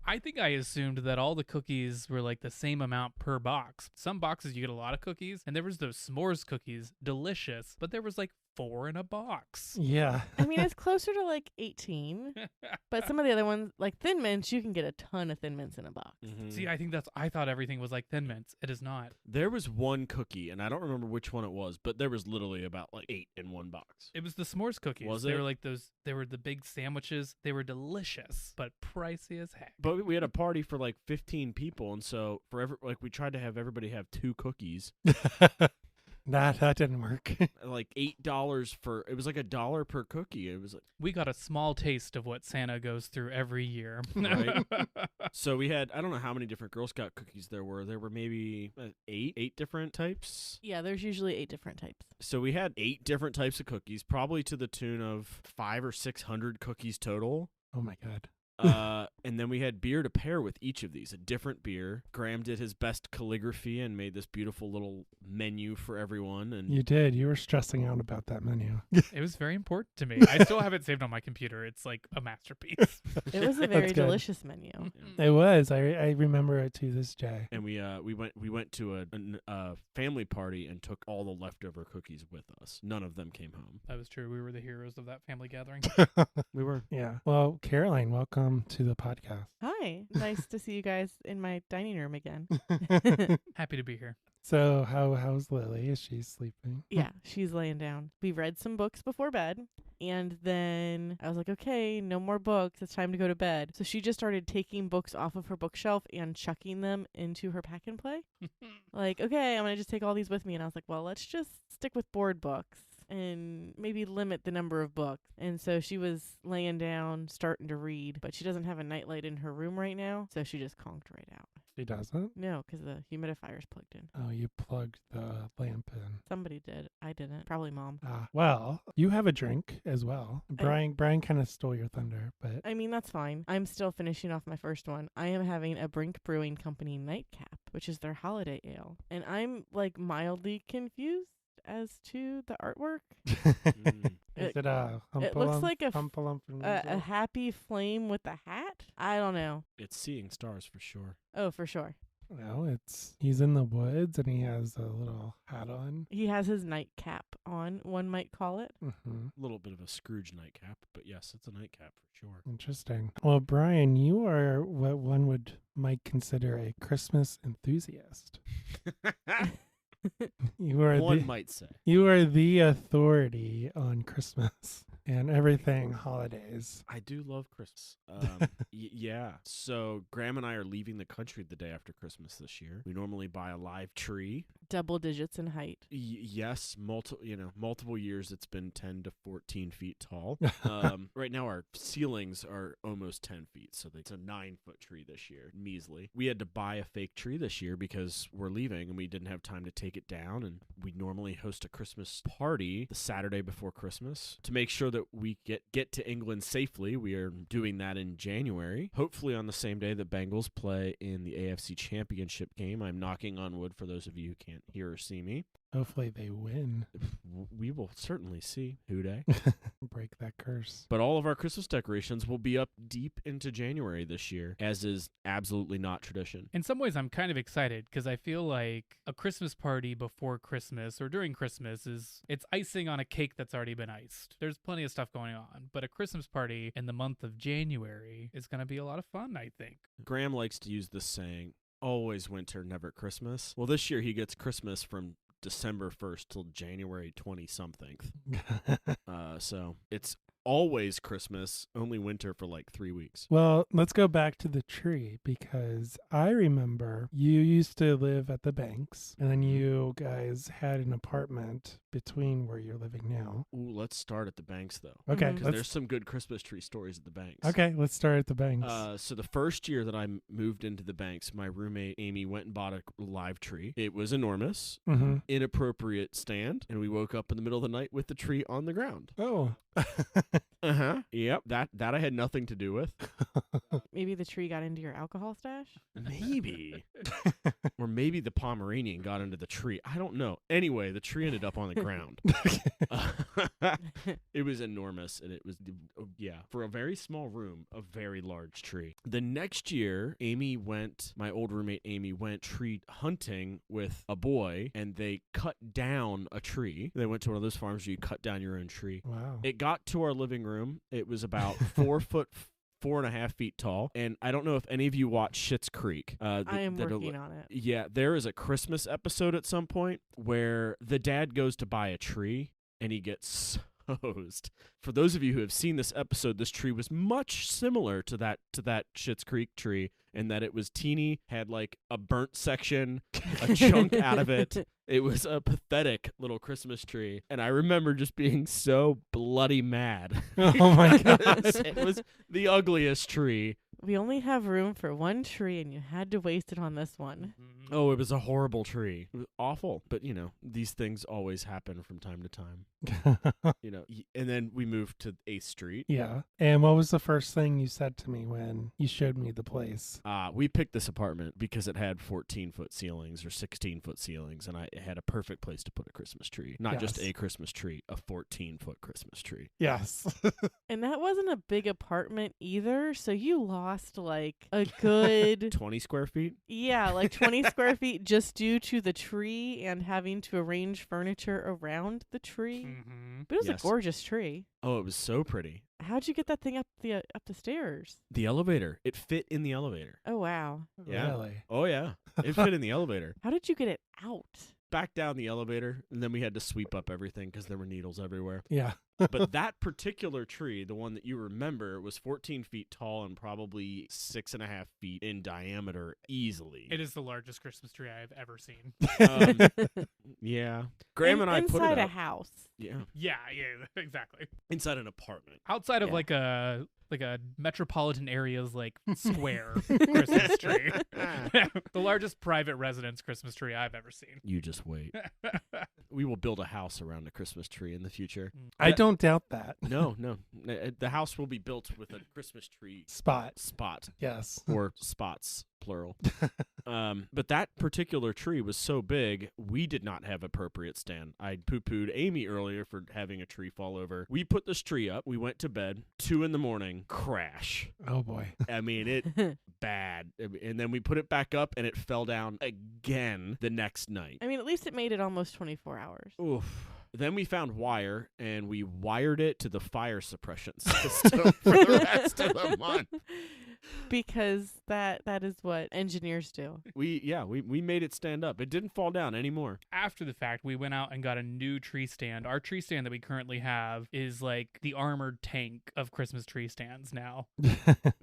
I think I assumed that all the cookies were like the same amount per box. Some boxes you get a lot of cookies, and there was those s'mores cookies, delicious, but there was like 4 in a box. Yeah. I mean, it's closer to like 18, but some of the other ones, like Thin Mints, you can get a ton of Thin Mints in a box. Mhm. See, I thought everything was like Thin Mints. It is not. There was one cookie, and I don't remember which one it was, but there was literally about like 8 in one box. It was the s'mores cookies. Was They it? were like those. They were the big sandwiches. They were delicious, but pricey as heck. But we had a party for like 15 people, and so we tried to have everybody have 2 cookies. That didn't work. Like $8 for it was like $1 per cookie. It was like, We got a small taste of what Santa goes through every year. Right. So we had I don't know how many different Girl Scout cookies there were. There were maybe 8 different types. Yeah, there's usually 8 different types. So we had 8 different types of cookies, probably to the tune of 500 or 600 cookies total. Oh my God. And then we had beer to pair with each of these, a different beer. Graham did his best calligraphy and made this beautiful little menu for everyone. And You did. You were stressing out about that menu. It was very important to me. I still have it saved on my computer. It's like a masterpiece. It was a very good. delicious menu. It was. I remember it to this day. And we went to a family party and took all the leftover cookies with us. None of them came home. That was true. We were the heroes of that family gathering. We were. Yeah. Well, Caroline, welcome to the podcast. Hi. Nice to see you guys in my dining room again. Happy to be here. So how's Lily? Is she sleeping? Yeah, she's laying down. We read some books before bed, and then I was like, okay, no more books. It's time to go to bed. So she just started taking books off of her bookshelf and chucking them into her pack and play. Like, okay, I'm going to just take all these with me. And I was like, well, let's just stick with board books and maybe limit the number of books. And so she was laying down, starting to read, but she doesn't have a nightlight in her room right now, so she just conked right out. She doesn't? No, because the humidifier's plugged in. Oh, you plugged the lamp in. Somebody did. I didn't. Probably Mom. Well, you have a drink as well. Brian kind of stole your thunder, but I mean, that's fine. I'm still finishing off my first one. I am having a Brink Brewing Company Nightcap, which is their holiday ale. And I'm like mildly confused as to the artwork. is it a It looks like a a happy flame with a hat. I don't know. It's seeing stars for sure. Oh, for sure. Well, he's in the woods and he has a little hat on. He has his nightcap on, one might call it. Mm-hmm. A little bit of a Scrooge nightcap, but yes, it's a nightcap for sure. Interesting. Well, Brian, you are what one might consider a Christmas enthusiast. You are One might say. You are the authority on Christmas and everything holidays. I do love Christmas. Yeah. So Graham and I are leaving the country the day after Christmas this year. We normally buy a live tree. Double digits in height. Yes, multiple years it's been 10 to 14 feet tall. Right now our ceilings are almost 10 feet, so it's a 9-foot tree this year, measly. We had to buy a fake tree this year because we're leaving and we didn't have time to take it down, and we normally host a Christmas party the Saturday before Christmas. To make sure that we get to England safely, we are doing that in January, hopefully on the same day the Bengals play in the AFC Championship game. I'm knocking on wood for those of you who can't hear or see me. Hopefully they win. We will certainly see, Houday. Break that curse. But all of our Christmas decorations will be up deep into January this year, as is absolutely not tradition. In some ways, I'm kind of excited because I feel like a Christmas party before Christmas or during Christmas it's icing on a cake that's already been iced. There's plenty of stuff going on, but a Christmas party in the month of January is going to be a lot of fun, I think. Graham likes to use this saying, always winter, never Christmas. Well, this year he gets Christmas from December 1st till January 20-something. So it's always Christmas, only winter for like 3 weeks. Well, let's go back to the tree because I remember you used to live at the Banks and then you guys had an apartment between where you're living now. Ooh, let's start at the Banks, though. Okay. Mhm. Because there's some good Christmas tree stories at the Banks. Okay, let's start at the Banks. So the first year that I moved into the Banks, my roommate Amy went and bought a live tree. It was enormous, Mm-hmm. inappropriate stand, and we woke up in the middle of the night with the tree on the ground. Oh. Yep. That I had nothing to do with. Maybe the tree got into your alcohol stash? Maybe. Or maybe the Pomeranian got into the tree. I don't know. Anyway, the tree ended up on the ground. It was enormous, and it was, for a very small room, a very large tree. The next year, my old roommate Amy went tree hunting with a boy, and they cut down a tree. They went to one of those farms where you cut down your own tree. Wow. It got to our living room. It was about 4.5 feet tall. And I don't know if any of you watch Schitt's Creek. I am working on it. Yeah, there is a Christmas episode at some point where the dad goes to buy a tree and he gets hosed. For those of you who have seen this episode, this tree was much similar to that Schitt's Creek tree in that it was teeny, had like a burnt section, a chunk out of it. It was a pathetic little Christmas tree. And I remember just being so bloody mad. Oh my gosh. It was the ugliest tree. We only have room for one tree, and you had to waste it on this one. Oh, it was a horrible tree. It was awful. But, these things always happen from time to time. And then we moved to 8th Street. Yeah. And what was the first thing you said to me when you showed me the place? We picked this apartment because it had 14-foot ceilings or 16-foot ceilings, and it had a perfect place to put a Christmas tree. Not just Yes. a Christmas tree, a 14-foot Christmas tree. Yes. And that wasn't a big apartment either, so you lost like a good 20 square feet? Yeah, like 20 square feet just due to the tree and having to arrange furniture around the tree. Mm-hmm. But it was Yes. a gorgeous tree. Oh, it was so pretty. How'd you get that thing up the stairs? The elevator. It fit in the elevator. Oh, wow. Yeah. Really? Oh, yeah. It fit in the elevator. How did you get it out? Back down the elevator, and then we had to sweep up everything because there were needles everywhere. Yeah. But that particular tree, the one that you remember, was 14 feet tall and probably 6.5 feet in diameter easily. It is the largest Christmas tree I've ever seen. Yeah. Graham and I put it inside a up. house. Yeah. Yeah, exactly. Inside an apartment. Outside of Yeah. like a metropolitan area's like square Christmas tree. The largest private residence Christmas tree I've ever seen. You just wait. We will build a house around a Christmas tree in the future. I don't doubt that. No. The house will be built with a Christmas tree Spot. Yes. or spots, plural. But that particular tree was so big, we did not have appropriate stand. I poo-pooed Amy earlier for having a tree fall over. We put this tree up. We went to bed. 2 a.m, crash. Oh boy. I mean, it bad. And then we put it back up, and it fell down again the next night. I mean, at least it made it almost 24 hours. Oof. Then we found wire, and we wired it to the fire suppression system for the rest of the month. Because that is what engineers do. We made it stand up. It didn't fall down anymore. After the fact, we went out and got a new tree stand. Our tree stand that we currently have is like the armored tank of Christmas tree stands now.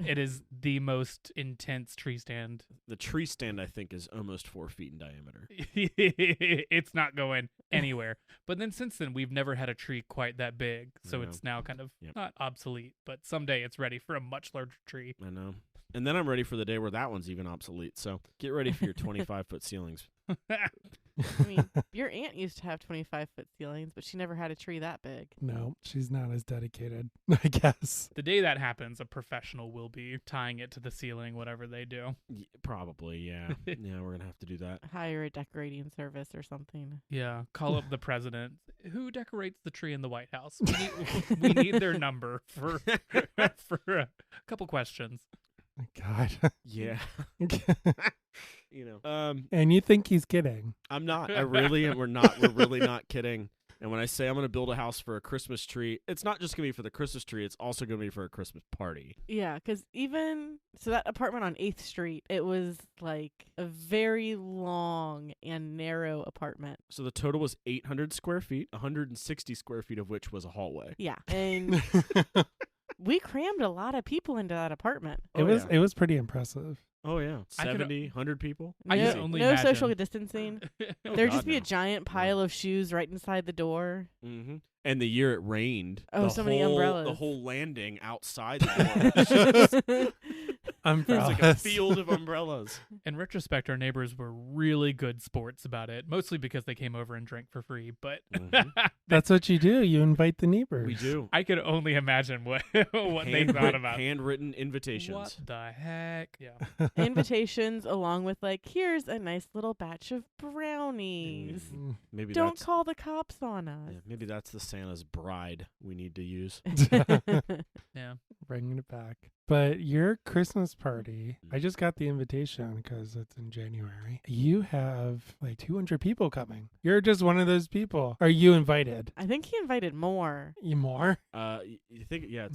It is the most intense tree stand. The tree stand, I think, is almost 4 feet in diameter. It's not going anywhere. But then since then, we've never had a tree quite that big. So I know. it's now kind of Yep. not obsolete, but someday it's ready for a much larger tree. I know. And then I'm ready for the day where that one's even obsolete. So get ready for your 25-foot ceilings. I mean, your aunt used to have 25-foot ceilings, but she never had a tree that big. No, she's not as dedicated, I guess. The day that happens, a professional will be tying it to the ceiling, whatever they do. Probably, yeah. Yeah, we're going to have to do that. Hire a decorating service or something. Yeah, call up the president. Who decorates the tree in the White House? We need their number for a couple questions. My God. Yeah. And you think he's kidding. I'm not. I really am. We're really not kidding. And when I say I'm going to build a house for a Christmas tree, it's not just going to be for the Christmas tree. It's also going to be for a Christmas party. Yeah, because so that apartment on 8th Street, it was like a very long and narrow apartment. So the total was 800 square feet, 160 square feet of which was a hallway. Yeah, and we crammed a lot of people into that apartment. It was pretty impressive. Oh, yeah. 70, 100 people? I can only no imagine. social distancing. Oh, There'd God, just be a no. giant pile of shoes right inside the door. Mm-hmm. And the year it rained, Many umbrellas. The whole landing outside the door. Umbrellas. It's like a field of umbrellas. In retrospect, our neighbors were really good sports about it, mostly because they came over and drank for free. But That's what you do. You invite the neighbors. We do. I could only imagine what they thought about. Handwritten invitations. What the heck? Yeah. Invitations along with here's a nice little batch of brownies. Maybe Don't call the cops on us. Yeah, maybe that's the Santa's bride we need to use. Yeah. Bringing it back. But your Christmas party, I just got the invitation because it's in January. You have 200 people coming. You're just one of those people. Are you invited? I think he invited more. You more? You think? Yeah, I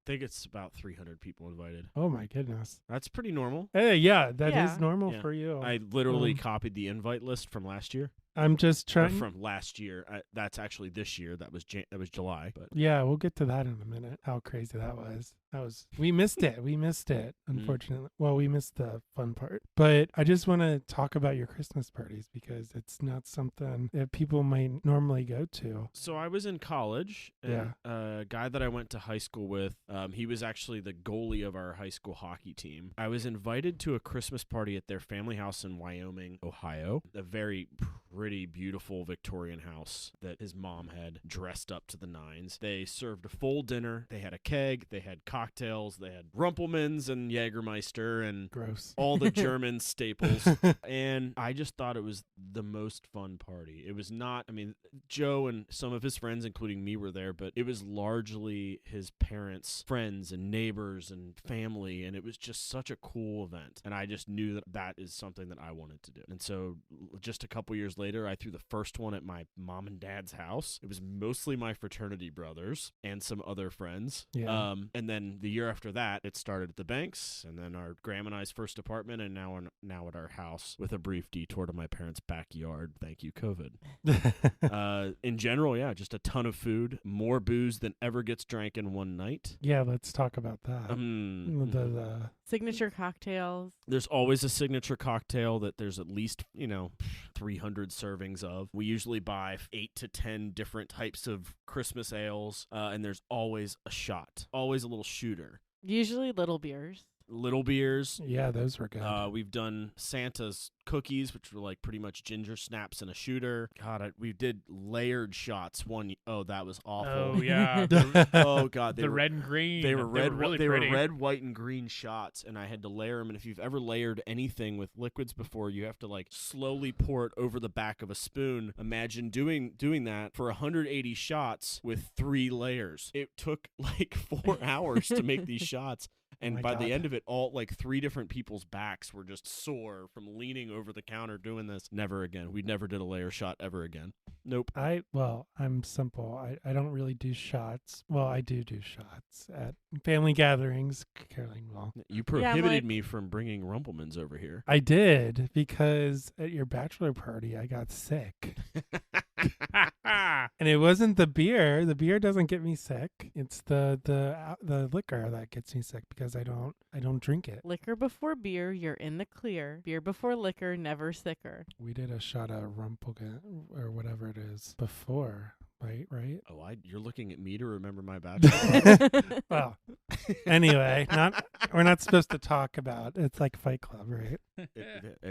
think it's about 300 people invited. Oh my goodness. That's pretty normal. Hey, yeah, that is Yeah. normal Yeah. for you. I literally copied the invite list from last year. I'm just Or trying. from last year. That's actually this year. That was July. But Yeah, we'll get to that in a minute. How crazy that was. We missed it. We missed it, unfortunately. Well, we missed the fun part. But I just want to talk about your Christmas parties because it's not something that people might normally go to. So I was in college. And a guy that I went to high school with, he was actually the goalie of our high school hockey team. I was invited to a Christmas party at their family house in Wyoming, Ohio. A very pretty, beautiful Victorian house that his mom had dressed up to the nines. They served a full dinner. They had a keg. They had cocktails. They had Rumpelmans and Jägermeister and Gross. all the German staples. And I just thought it was the most fun party. It was not, Joe and some of his friends, including me, were there, but it was largely his parents' friends and neighbors and family. And it was just such a cool event. And I just knew that is something that I wanted to do. And so just a couple years later, I threw the first one at my mom and dad's house. It was mostly my fraternity brothers and some other friends. Yeah. And then the year after that, it started at the Banks, and then our Graham and I's first apartment, and now at our house with a brief detour to my parents' backyard. Thank you, COVID. In general, yeah, just a ton of food, more booze than ever gets drank in one night. Yeah, let's talk about that. The Signature cocktails. There's always a signature cocktail that there's at least, 300 servings of. We usually buy 8 to 10 different types of Christmas ales, and there's always a shot, always a little shooter. Usually little beers. Little beers. Yeah, those were good. We've done Santa's cookies, which were pretty much ginger snaps and a shooter. God, we did layered shots. That was awful. Oh, yeah. Oh, God. The red and green. They were red. really they were pretty. red, white, and green shots, and I had to layer them. And if you've ever layered anything with liquids before, you have to slowly pour it over the back of a spoon. Imagine doing that for 180 shots with 3 layers. It took 4 hours to make these shots. And by the end of it, all 3 different people's backs were just sore from leaning over the counter doing this. Never again. We never did a layer shot ever again. Nope. I'm simple. I don't really do shots. Well, I do shots at family gatherings. Caroline, You prohibited me from bringing Rumpelmans over here. I did because at your bachelor party, I got sick. And it wasn't the beer. The beer doesn't get me sick. It's the liquor that gets me sick because I don't drink it. Liquor before beer, you're in the clear. Beer before liquor, never sicker. We did a shot of Rumpelgan or whatever it is before. Right? Oh, you're looking at me to remember my bachelor. Well, anyway, we're not supposed to talk about. It's like Fight Club, right?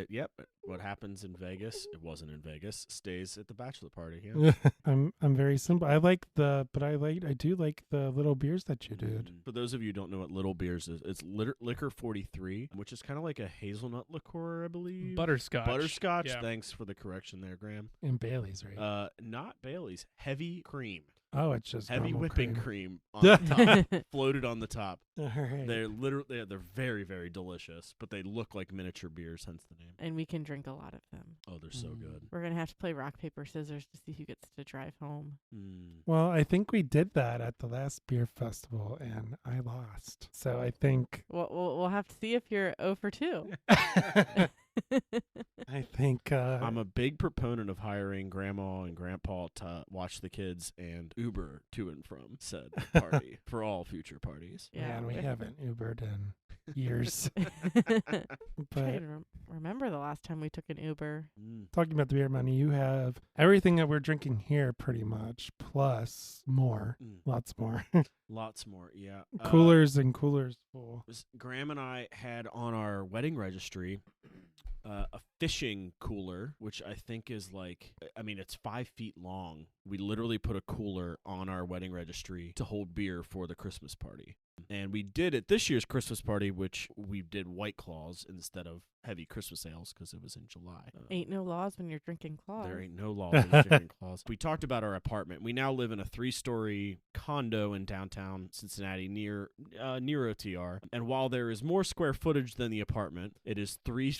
Yep. What happens in Vegas, it wasn't in Vegas, stays at the bachelor party. Yeah. I'm very simple. I do like the little beers that you did. For those of you who don't know what Little Beers is, it's Liquor 43, which is kind of like a hazelnut liqueur, I believe. Butterscotch. Yeah. Thanks for the correction there, Graham. And Bailey's, right? Not Bailey's. Heavy cream. Oh, it's just Heavy normal whipping cream on the top, floated on the top. All right. They're very, very delicious, but they look like miniature beers, hence the name. And we can drink a lot of them. Oh, they're so good. We're going to have to play rock, paper, scissors to see who gets to drive home. Well, I think we did that at the last beer festival, and I lost. So I think... We'll have to see if you're 0 for 2. I think... I'm a big proponent of hiring Grandma and Grandpa to watch the kids and Uber to and from said party for all future parties. Yeah, we haven't Ubered in years. But remember the last time we took an Uber. Talking about the beer money, you have everything that we're drinking here pretty much, plus more. Lots more. Lots more, yeah. Coolers and coolers full. Graham and I had on our wedding registry a fishing cooler, which I think is it's 5 feet long. We literally put a cooler on our wedding registry to hold beer for the Christmas party. And we did at this year's Christmas party, which we did White Claws instead of heavy Christmas ales because it was in July. Ain't no laws when you're drinking claws. There ain't no laws when you're drinking claws. We talked about our apartment. We now live in a 3-story condo in downtown Cincinnati near OTR. And while there is more square footage than the apartment, it is three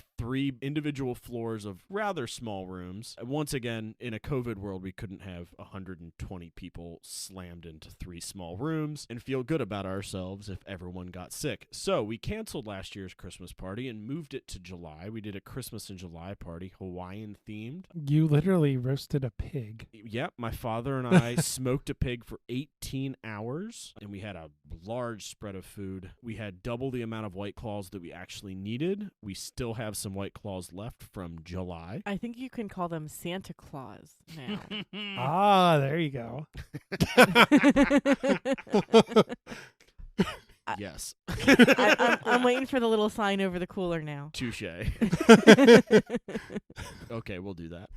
individual floors of rather small rooms. Once again, in a COVID world, we couldn't have 120 people slammed into 3 small rooms and feel good about ourselves if everyone got sick. So we canceled last year's Christmas party and moved it to July. We did a Christmas in July party, Hawaiian themed. You literally roasted a pig. Yep, my father and I smoked a pig for 18 hours, and we had a large spread of food. We had double the amount of White Claws that we actually needed. We still have some White Claws left from July. I think you can call them Santa Claus now. Ah, there you go. Yes. I'm waiting for the little sign over the cooler now. Touche. Okay, we'll do that.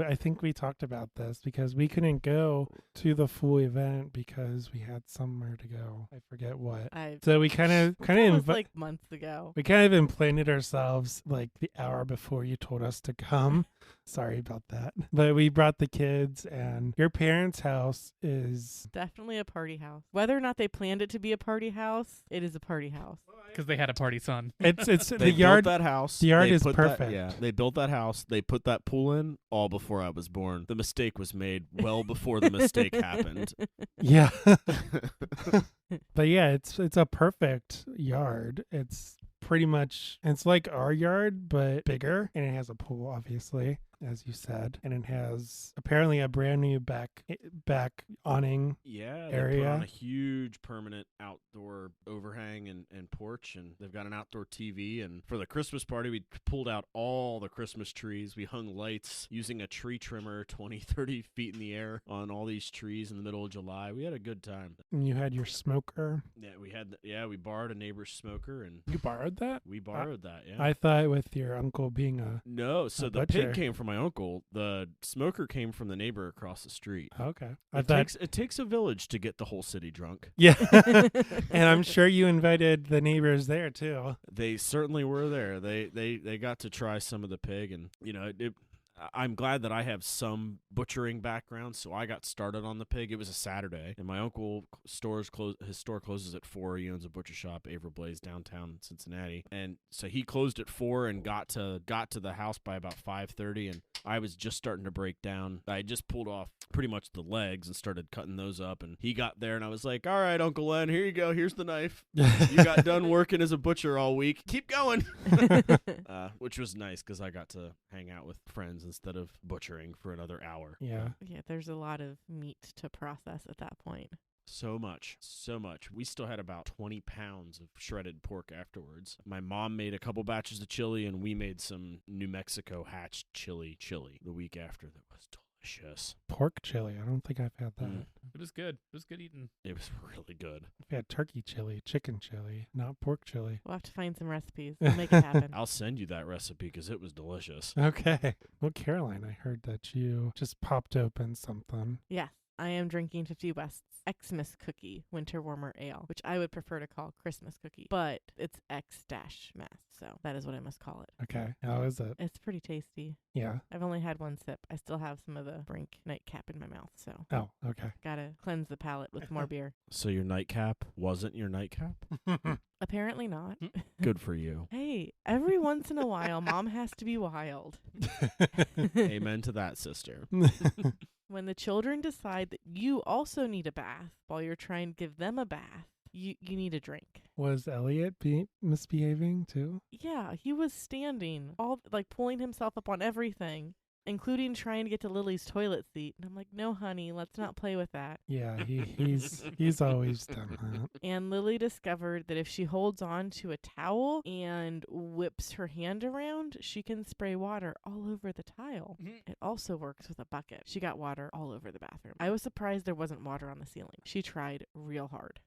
I think we talked about this because we couldn't go to the full event because we had somewhere to go. I forget what. So we kind of like months ago. We kind of implanted ourselves like the hour before you told us to come. Sorry about that. But we brought the kids, and your parents' house is definitely a party house. Whether or not they planned it to be a party house, it is a party house. Because they had a party son. It's they the yard. Built that house. The yard is perfect. They built that house. They put that pool in all before I was born. The mistake was made well before the mistake happened. Yeah. But yeah, it's a perfect yard. It's pretty much, it's like our yard, but bigger. And it has a pool, obviously, as you said. And it has apparently a brand new back awning area. They put on a huge permanent outdoor overhang and porch. And they've got an outdoor TV. And for the Christmas party, we pulled out all the Christmas trees. We hung lights using a tree trimmer 20, 30 feet in the air on all these trees in the middle of July. We had a good time. And you had your smoker. Yeah, we borrowed a neighbor's smoker. And you borrowed that? We borrowed that, yeah. I thought with your uncle being No, so the pig came from my uncle. The smoker came from the neighbor across the street. Okay. It takes a village to get the whole city drunk. Yeah. And I'm sure you invited the neighbors there too. They certainly were there. They got to try some of the pig, and I'm glad that I have some butchering background, so I got started on the pig. It was a Saturday, and my uncle his store closes at 4. He owns a butcher shop, Avra Blaze, downtown Cincinnati, and so he closed at 4 and got to the house by about 5:30, and I was just starting to break down. I just pulled off pretty much the legs and started cutting those up, and he got there, and I was like, "All right, Uncle Len, here you go. Here's the knife. You got done working as a butcher all week. Keep going." Which was nice because I got to hang out with friends instead of butchering for another hour. Yeah. Yeah, there's a lot of meat to process at that point. So much. We still had about 20 pounds of shredded pork afterwards. My mom made a couple batches of chili, and we made some New Mexico hatch chili the week after that was delicious. delicious. Pork chili. I don't think I've had that. Mm. It was good. It was good eating. It was really good. I've had turkey chili, chicken chili, not pork chili. We'll have to find some recipes. We'll make it happen. I'll send you that recipe because it was delicious. Okay. Well, Caroline, I heard that you just popped open something. Yes. I am drinking 50 West's Xmas Cookie Winter Warmer Ale, which I would prefer to call Christmas Cookie, but it's X-Mess, so that is what I must call it. Okay. How is it? It's pretty tasty. Yeah. I've only had one sip. I still have some of the Brink nightcap in my mouth, so Oh, okay. gotta cleanse the palate with more beer. So your nightcap wasn't your nightcap? Apparently not. Good for you. Hey, every once in a while, Mom has to be wild. Amen to that, sister. When the children decide that you also need a bath while you're trying to give them a bath, you need a drink. Was Elliot misbehaving too? Yeah, he was standing, all like pulling himself up on everything, including trying to get to Lily's toilet seat. And I'm like, no, honey, let's not play with that. Yeah, he's always done that. And Lily discovered that if she holds on to a towel and whips her hand around, she can spray water all over the tile. It also works with a bucket. She got water all over the bathroom. I was surprised there wasn't water on the ceiling. She tried real hard.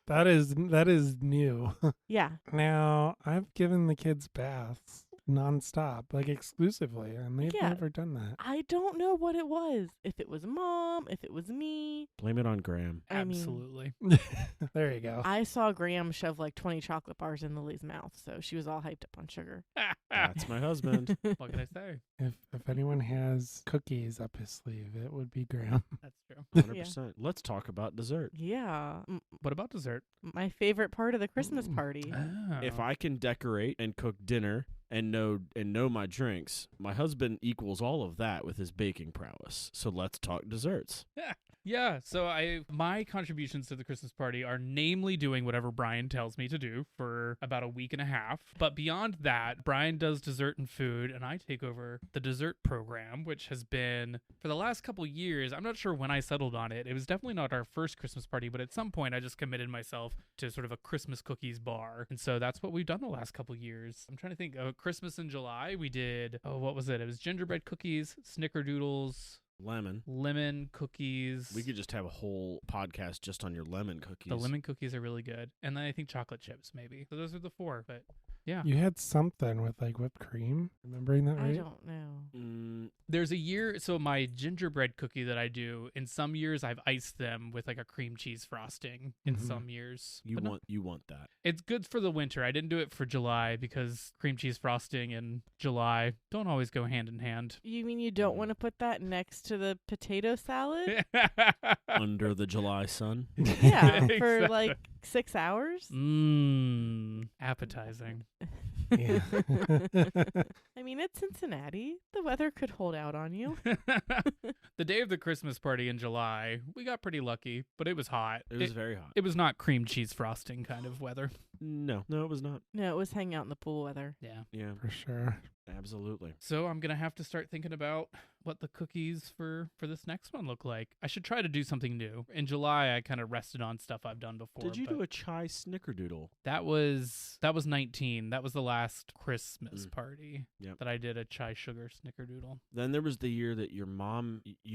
That is new. Yeah. Now, I've given the kids baths nonstop, like exclusively, and they've Yeah. never done that. I don't know what it was. If it was Mom, if it was me. Blame it on Graham. I mean, Absolutely. There you go. I saw Graham shove like 20 chocolate bars in Lily's mouth, so she was all hyped up on sugar. That's my husband. What can I say? If anyone has cookies up his sleeve, it would be Graham. That's true. 100%. Let's talk about dessert. Yeah. What about dessert? My favorite part of the Christmas party. Oh. If I can decorate and cook dinner and know my drinks, my husband equals all of that with his baking prowess. So let's talk desserts. Yeah, so my contributions to the Christmas party are namely doing whatever Bryan tells me to do for about a week and a half. But beyond that, Bryan does dessert and food, and I take over the dessert program, which has been, for the last couple years, I'm not sure when I settled on it. It was definitely not our first Christmas party, but at some point I just committed myself to sort of a Christmas cookies bar. And so that's what we've done the last couple years. I'm trying to think. Christmas in July, we did, what was it? It was gingerbread cookies, Snickerdoodles, lemon cookies. We could just have a whole podcast just on your lemon cookies. The lemon cookies are really good. And then I think chocolate chips, maybe. So those are the four, but yeah. You had something with like whipped cream. Remembering that right? I don't know. There's a year, so my gingerbread cookie that I do, in some years I've iced them with like a cream cheese frosting in some years. You want that. It's good for the winter. I didn't do it for July because cream cheese frosting and July don't always go hand in hand. You mean you don't want to put that next to the potato salad? Under the July sun. Yeah, for Exactly. like 6 hours? Appetizing. Yeah. I mean, it's Cincinnati. The weather could hold out on you. The day of the Christmas party in July, we got pretty lucky, but it was hot. It was very hot. It was not cream cheese frosting kind of weather. No, it was not. No, it was hang out in the pool weather. Yeah. For sure. Absolutely. So I'm going to have to start thinking about what the cookies for this next one look like. I should try to do something new. In July, I kind of rested on stuff I've done before. Did you do a chai snickerdoodle? That was 19. That was the last Christmas party that I did a chai sugar snickerdoodle. Then there was the year that you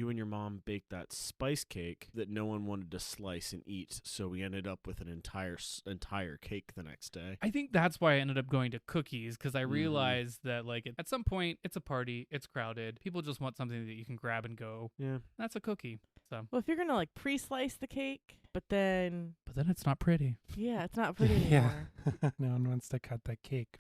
and your mom baked that spice cake that no one wanted to slice and eat, so we ended up with an entire cake the next day. I think that's why I ended up going to cookies, because I realized that like at some point it's a party, it's crowded, people just want something that you can grab and go. Yeah, that's a cookie. So well, if you're gonna like pre-slice the cake, but then it's not pretty. Yeah, it's not pretty anymore. Yeah. No one wants to cut that cake.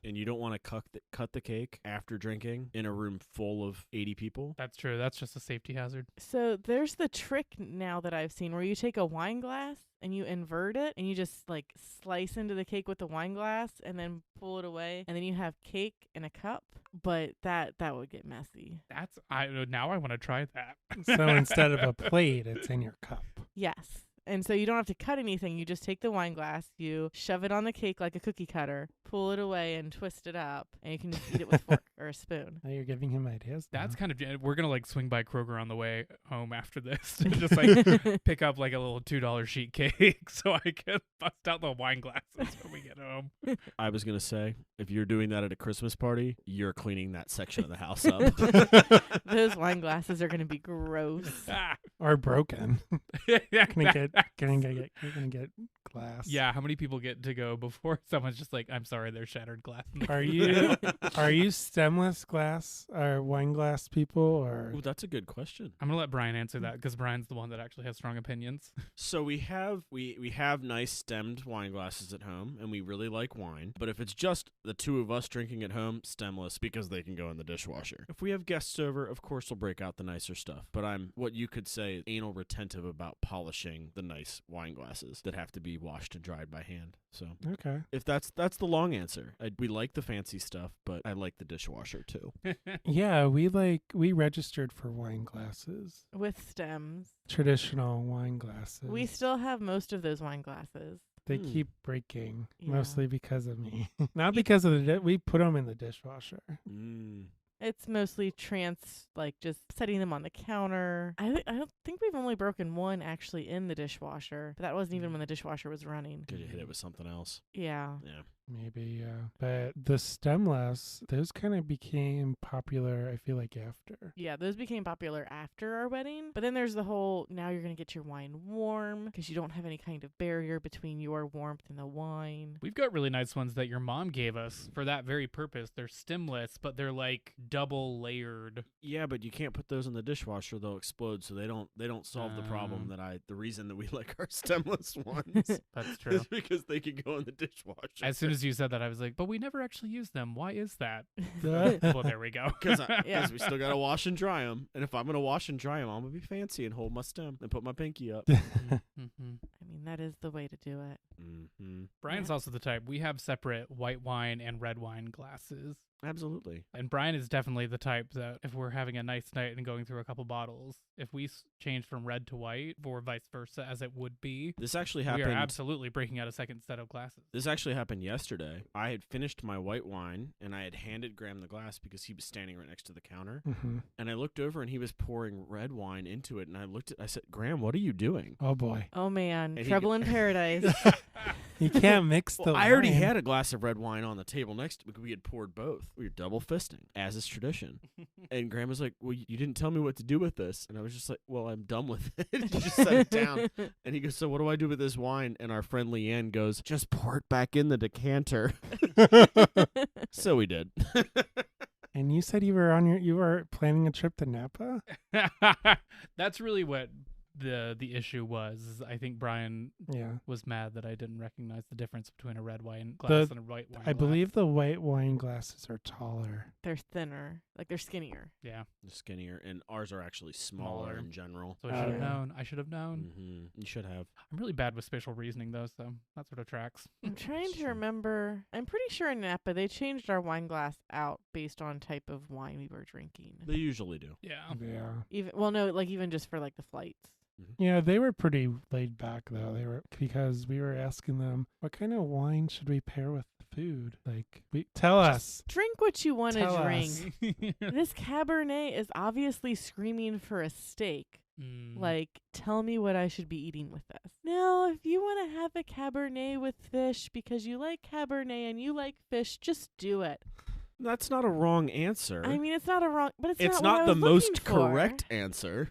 And you don't want to cut the cake after drinking in a room full of 80 people. That's true. That's just a safety hazard. So there's the trick now that I've seen where you take a wine glass and you invert it and you just like slice into the cake with the wine glass and then pull it away, and then you have cake in a cup. But that would get messy. Now I want to try that. So instead of a plate, it's in your cup. Yes. And so you don't have to cut anything. You just take the wine glass, you shove it on the cake like a cookie cutter, pull it away and twist it up, and you can just eat it with a fork or a spoon. Now you're giving him ideas. That's now. kind of. We're gonna like swing by Kroger on the way home after this, and just like pick up like a little $2 sheet cake, so I can bust out the wine glasses when we get home. I was going to say, if you're doing that at a Christmas party, you're cleaning that section of the house up. Those wine glasses are going to be gross. Or broken. Yeah, gonna get glass. yeah. How many people get to go before someone's just like, I'm sorry, there's shattered glass. Are you stemless glass or wine glass people or? Ooh, that's a good question. I'm gonna let Bryan answer that because Bryan's the one that actually has strong opinions. So we have nice stemmed wine glasses at home, and we really like wine. But if it's just the two of us drinking at home, stemless because they can go in the dishwasher. If we have guests over, of course we'll break out the nicer stuff. But I'm what you could say anal retentive about polishing the nice wine glasses that have to be washed and dried by hand. So Okay. if that's the long answer. We like the fancy stuff, but I like the dishwasher too. Yeah, we registered for wine glasses. With stems. Traditional wine glasses. We still have most of those wine glasses. They keep breaking, Yeah. mostly because of me. Not because of we put them in the dishwasher. It's mostly just setting them on the counter. I don't think we've only broken one actually in the dishwasher, but that wasn't even when the dishwasher was running. Could you hit it with something else? Yeah. Yeah. Maybe, yeah. But the stemless, those kind of became popular, I feel like, after. Yeah, those became popular after our wedding. But then there's the whole, now you're going to get your wine warm because you don't have any kind of barrier between your warmth and the wine. We've got really nice ones that your mom gave us for that very purpose. They're stemless, but they're like double layered. Yeah, but you can't put those in the dishwasher; they'll explode. So they don't solve the problem the reason that we like our stemless ones. That's true. is because they can go in the dishwasher. As soon as you said that, I was like, but we never actually use them. Why is that? Yeah. Well, there we go. Because Yeah. we still gotta wash and dry them, and if I'm gonna wash and dry them, I'm gonna be fancy and hold my stem and put my pinky up. Mhm. I mean, that is the way to do it. Bryan's also the type. We have separate white wine and red wine glasses. Absolutely. And Bryan is definitely the type that if we're having a nice night and going through a couple bottles, if we change from red to white or vice versa as it would be, This actually we happened. are absolutely breaking out a second set of glasses. This actually happened yesterday. I had finished my white wine, and I had handed Graham the glass because he was standing right next to the counter. Mm-hmm. And I looked over, and he was pouring red wine into it. And I said, Graham, what are you doing? Oh, boy. Oh, man. And he Trouble in paradise. You can't mix the I already wine. had a glass of red wine on the table next to me. We had poured both. We were double fisting, as is tradition. And Graham was like, well, you didn't tell me what to do with this. And I was just like, well, I'm done with it. He just set it down. And he goes, so what do I do with this wine? And our friend Leanne goes, just pour it back in the decanter. So we did. And you said you were planning a trip to Napa? That's really what the issue was. I think Bryan Yeah. was mad that I didn't recognize the difference between a red wine glass and a white wine I glass. believe the white wine glasses are taller. They're thinner. Like, they're skinnier. Yeah. They're skinnier, and ours are actually smaller Smaller. in general. So I should have yeah. known. I should have known. You should have. I'm really bad with spatial reasoning, though, so that sort of tracks. I'm trying That's to true. remember. I'm pretty sure in Napa they changed our wine glass out based on type of wine we were drinking. They usually do. Yeah. Yeah. Even just for like the flights. Yeah, they were pretty laid back though. Because we were asking them, what kind of wine should we pair with food? Like, tell us. Drink what you want to Tell drink. us. This Cabernet is obviously screaming for a steak. Mm. Like, tell me what I should be eating with this. No, if you want to have a Cabernet with fish because you like Cabernet and you like fish, just do it. That's not a wrong answer. I mean, it's not a wrong, but it's not what I not the was most looking for. correct answer.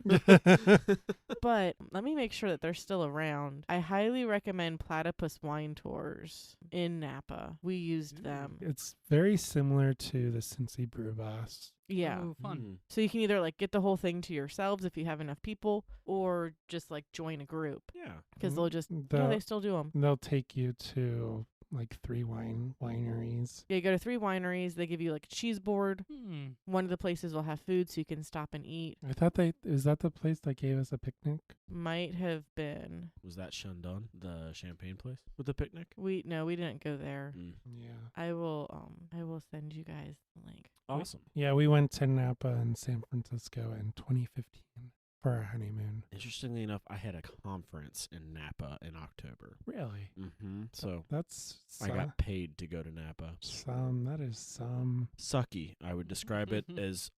But let me make sure that they're still around. I highly recommend Platypus Wine Tours in Napa. We used them. It's very similar to the Cincy Brew Boss. Yeah. Oh, fun. So you can either like get the whole thing to yourselves if you have enough people, or just like join a group Yeah. because they'll just They'll- they still do them. They'll take you to like 3 wineries. Yeah, you go to 3 wineries. They give you like a cheese board. Hmm. One of the places will have food so you can stop and eat. I thought is that the place that gave us a picnic? Might have been. Was that Shandon, the champagne place with the picnic? We didn't go there. Yeah. I will send you guys the link. Awesome. Yeah, we went to Napa and San Francisco in 2015. for our honeymoon. Interestingly enough, I had a conference in Napa in October. Really? So That's I got paid to go to Napa. that is some Sucky. I would describe it as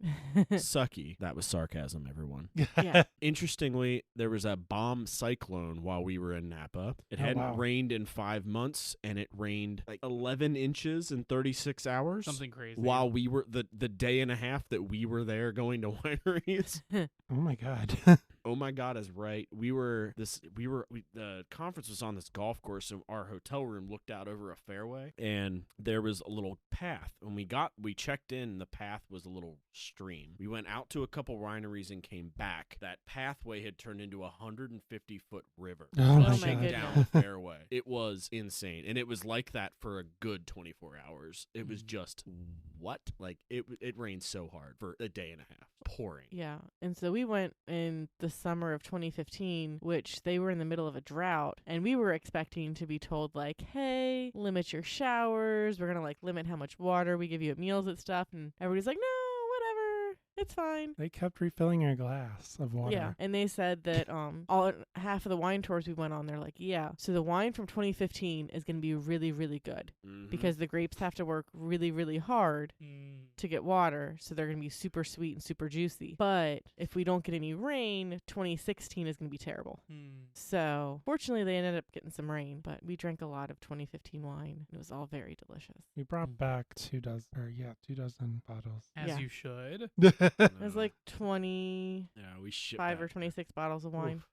sucky. That was sarcasm, everyone. Yeah. Interestingly, there was a bomb cyclone while we were in Napa. It Oh, hadn't wow. rained in 5 months, and it rained like 11 inches in 36 hours. Something crazy. While we were the day and a half that we were there going to wineries. Oh my God. Oh my God is right. The conference was on this golf course, and our hotel room looked out over a fairway, and there was a little path. When we checked in, the path was a little stream. We went out to a couple wineries and came back. That pathway had turned into a 150-foot river. Oh my rushing God. down the fairway. It was insane, and it was like that for a good 24 hours. It was just what? Like it rained so hard for a day and a half, pouring. Yeah. And so we went in the summer of 2015, which they were in the middle of a drought, and we were expecting to be told like, hey, limit your showers. We're going to like limit how much water we give you at meals and stuff. And everybody's like, no, whatever. It's fine. They kept refilling our glass of water. Yeah, and they said that half of the wine tours we went on, they're like, yeah, so the wine from 2015 is going to be really, really good because the grapes have to work really, really hard to get water, so they're going to be super sweet and super juicy. But if we don't get any rain, 2016 is going to be terrible. So fortunately, they ended up getting some rain, but we drank a lot of 2015 wine. It was all very delicious. We brought back 2 dozen bottles. As Yeah. you should. It was like 25 Yeah, we shipped or 26 bottles of wine.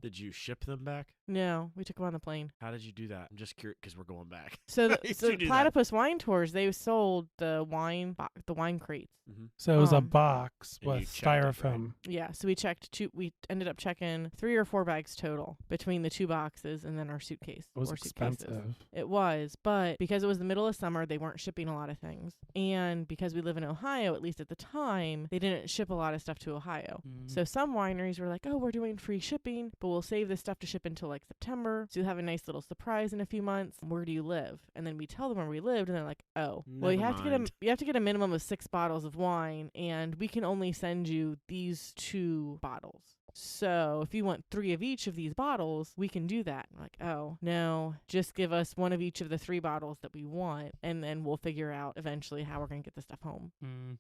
Did you ship them back? No, we took them on the plane. How did you do that? I'm just curious because we're going back. So How did you do that? Platypus Wine Tours, they sold the wine crates. So it was a Um, box And you with checked it, right? styrofoam. Yeah, so we ended up checking 3 or 4 bags total between the 2 boxes and then our suitcase. It was or suitcases. expensive. It was, but because it was the middle of summer, they weren't shipping a lot of things. And because we live in Ohio, at least at the time, they didn't ship a lot of stuff to Ohio. So some wineries were like, oh, we're doing free shipping, but we'll save this stuff to ship until like September. So you'll have a nice little surprise in a few months. Where do you live? And then we tell them where we lived, and they're like, oh, well, you Never have to get a minimum of 6 bottles of wine, and we can only send you these 2 bottles. So if you want 3 of each of these bottles, we can do that. I'm like, oh, no, just give us 1 of each of the 3 bottles that we want, and then we'll figure out eventually how we're going to get the stuff home.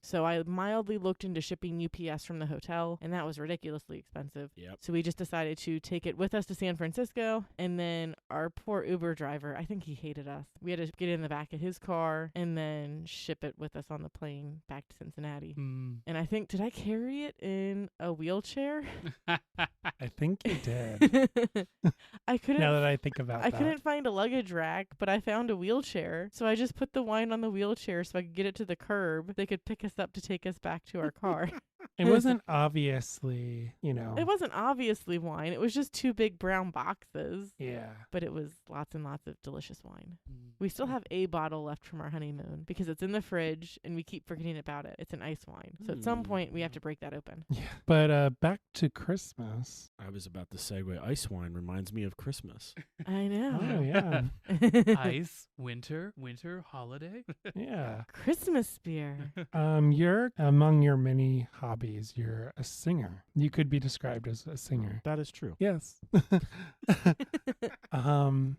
So I mildly looked into shipping UPS from the hotel, and that was ridiculously expensive. Yep. So we just decided to take it with us to San Francisco, and then our poor Uber driver, I think he hated us. We had to get in the back of his car and then ship it with us on the plane back to Cincinnati. And I think, did I carry it in a wheelchair? I think you did. I couldn't. Now that I think about I that. couldn't find a luggage rack, but I found a wheelchair. So I just put the wine on the wheelchair so I could get it to the curb. They could pick us up to take us back to our car. It wasn't obviously, It wasn't obviously wine. It was just 2 big brown boxes. Yeah. But it was lots and lots of delicious wine. We still have a bottle left from our honeymoon because it's in the fridge and we keep forgetting about it. It's an ice wine. So at some point we have to break that open. Yeah. But back to Christmas. I was about to segue. Ice wine reminds me of Christmas. I know. Oh, yeah. Ice, winter, holiday. Yeah. Christmas beer. You're among your many hobbies, you're a singer. You could be described as a singer. That is true. Yes.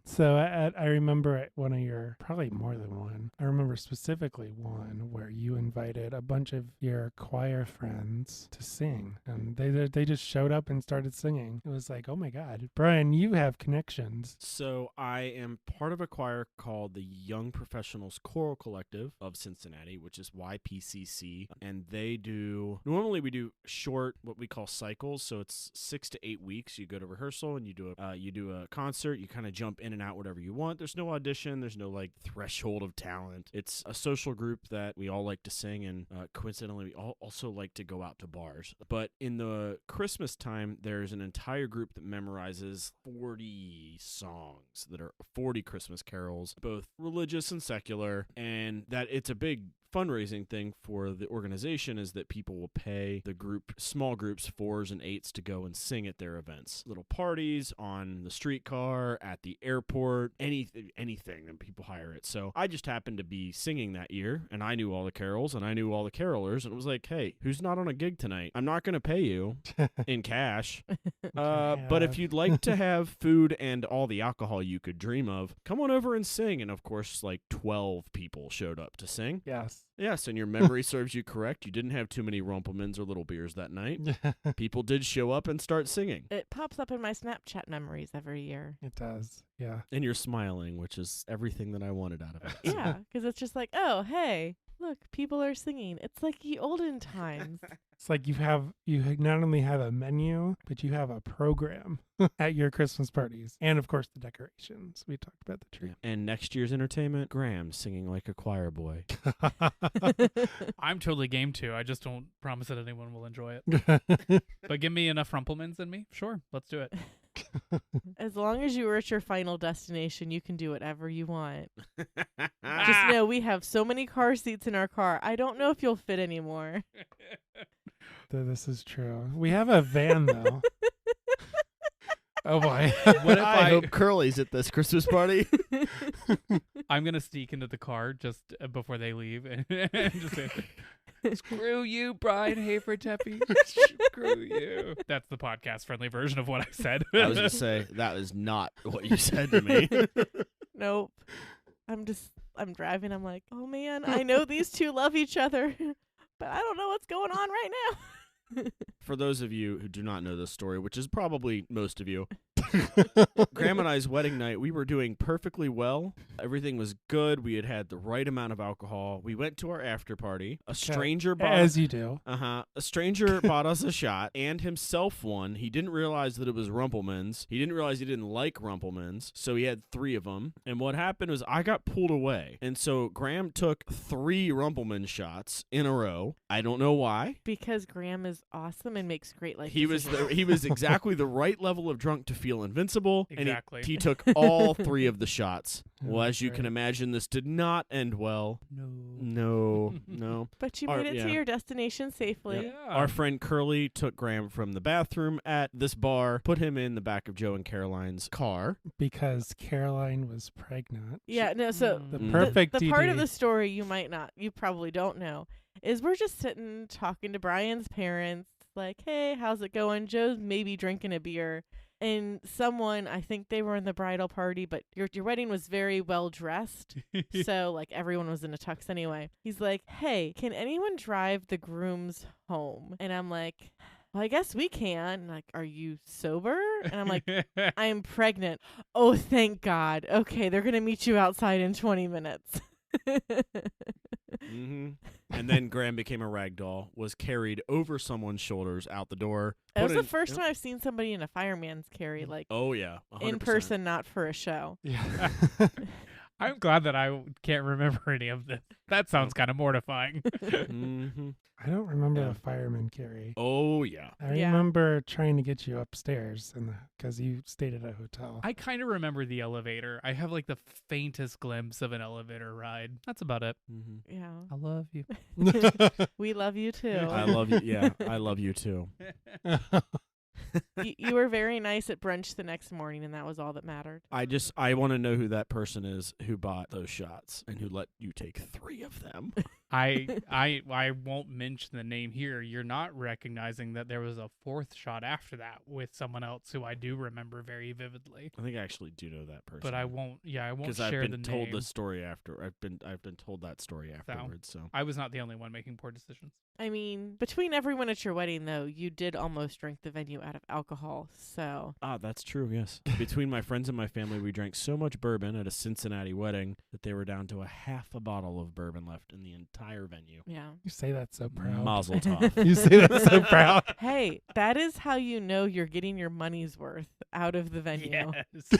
So I remember at one of your, probably more than one, I remember specifically one where you invited a bunch of your choir friends to sing, and they just showed up and started singing. It was like, oh my God, Bryan, you have connections. So I am part of a choir called the Young Professionals Choral Collective of Cincinnati, which is YPCC, and normally we do short, what we call cycles, so it's 6 to 8 weeks. You go to rehearsal and you do a concert. You kind of jump in and out whatever you want. There's no audition. There's no like threshold of talent. It's a social group that we all like to sing, and coincidentally we all also like to go out to bars. But in the Christmas time, there's an entire group that memorizes 40 songs that are 40 Christmas carols, both religious and secular, and that it's a big fundraising thing for the organization is that people will pay pay the small groups, 4s and 8s, to go and sing at their events. Little parties on the streetcar, at the airport, anything, and people hire it. So I just happened to be singing that year, and I knew all the carols, and I knew all the carolers, and it was like, hey, who's not on a gig tonight? I'm not going to pay you in cash, but if you'd like to have food and all the alcohol you could dream of, come on over and sing. And of course, like 12 people showed up to sing. Yes, and your memory serves you correct. You didn't have too many Rumplemans or Little Beers that night. People did show up and start singing. It pops up in my Snapchat memories every year. It does, yeah. And you're smiling, which is everything that I wanted out of it. Yeah, because it's just like, oh, hey, look, people are singing. It's like the olden times. It's like you not only have a menu, but you have a program at your Christmas parties. And, of course, the decorations. We talked about the tree. And next year's entertainment, Graham singing like a choir boy. I'm totally game to. I just don't promise that anyone will enjoy it. But give me enough Rumplemans in me. Sure, let's do it. As long as you are at your final destination, you can do whatever you want. Just know we have so many car seats in our car. I don't know if you'll fit anymore. This is true. We have a van, though. Oh, boy. What if I hope Curly's at this Christmas party? I'm going to sneak into the car just before they leave and just say, screw you, Brian Hafertepe. Screw you. That's the podcast-friendly version of what I said. I was going to say, that is not what you said to me. Nope. I'm driving. I'm like, oh, man, I know these two love each other, but I don't know what's going on right now. For those of you who do not know this story, which is probably most of you, Graham and I's wedding night, we were doing perfectly well. Everything was good. We had the right amount of alcohol. We went to our after party. A stranger bought as you do. A stranger bought us a shot and himself one. He didn't realize that it was Rumplemans. He didn't realize he didn't like Rumplemans, so he had 3 of them. And what happened was I got pulled away. And so Graham took 3 Rumpleman shots in a row. I don't know why. Because Graham is awesome and makes great life He was exactly the right level of drunk to feel invincible. Exactly. And he took all 3 of the shots. Well, as you can imagine, this did not end well. No. But you made it to your destination safely. Yeah. Our friend Curly took Graham from the bathroom at this bar, put him in the back of Joe and Caroline's car. Because Caroline was pregnant. Yeah, no, so The perfect the part of DD. the story you probably don't know, is we're just sitting talking to Brian's parents, like, hey, how's it going? Joe's maybe drinking a beer. And someone, I think they were in the bridal party, but your wedding was very well dressed. So, like, everyone was in a tux anyway. He's like, hey, can anyone drive the grooms home? And I'm like, well, I guess we can. Like, are you sober? And I'm like, I'm pregnant. Oh, thank God. Okay, they're going to meet you outside in 20 minutes. Mm-hmm. And then Graham became a rag doll, was carried over someone's shoulders out the door. It was the first time I've seen somebody in a fireman's carry, like, oh, yeah, 100%. in person, not for a show. Yeah. I'm glad that I can't remember any of this. That sounds kind of mortifying. Mm-hmm. I don't remember a fireman carry. Oh, yeah. I remember trying to get you upstairs because you stayed at a hotel. I kind of remember the elevator. I have like the faintest glimpse of an elevator ride. That's about it. Mm-hmm. Yeah. I love you. We love you too. I love you. Yeah, I love you too. You were very nice at brunch the next morning, and that was all that mattered. I want to know who that person is who bought those shots and who let you take 3 of them. I won't mention the name here. You're not recognizing that there was a 4th shot after that with someone else who I do remember very vividly. I think I actually do know that person. But I won't share the name. Because I've been told the story after. I've been told that story afterwards. So I was not the only one making poor decisions. I mean, between everyone at your wedding, though, you did almost drink the venue out of alcohol, so... that's true, yes. Between my friends and my family, we drank so much bourbon at a Cincinnati wedding that they were down to a half a bottle of bourbon left in the entire venue. Yeah. You say that so proud. Mazel tov. You say that so proud. Hey, that is how you know you're getting your money's worth out of the venue. Yes.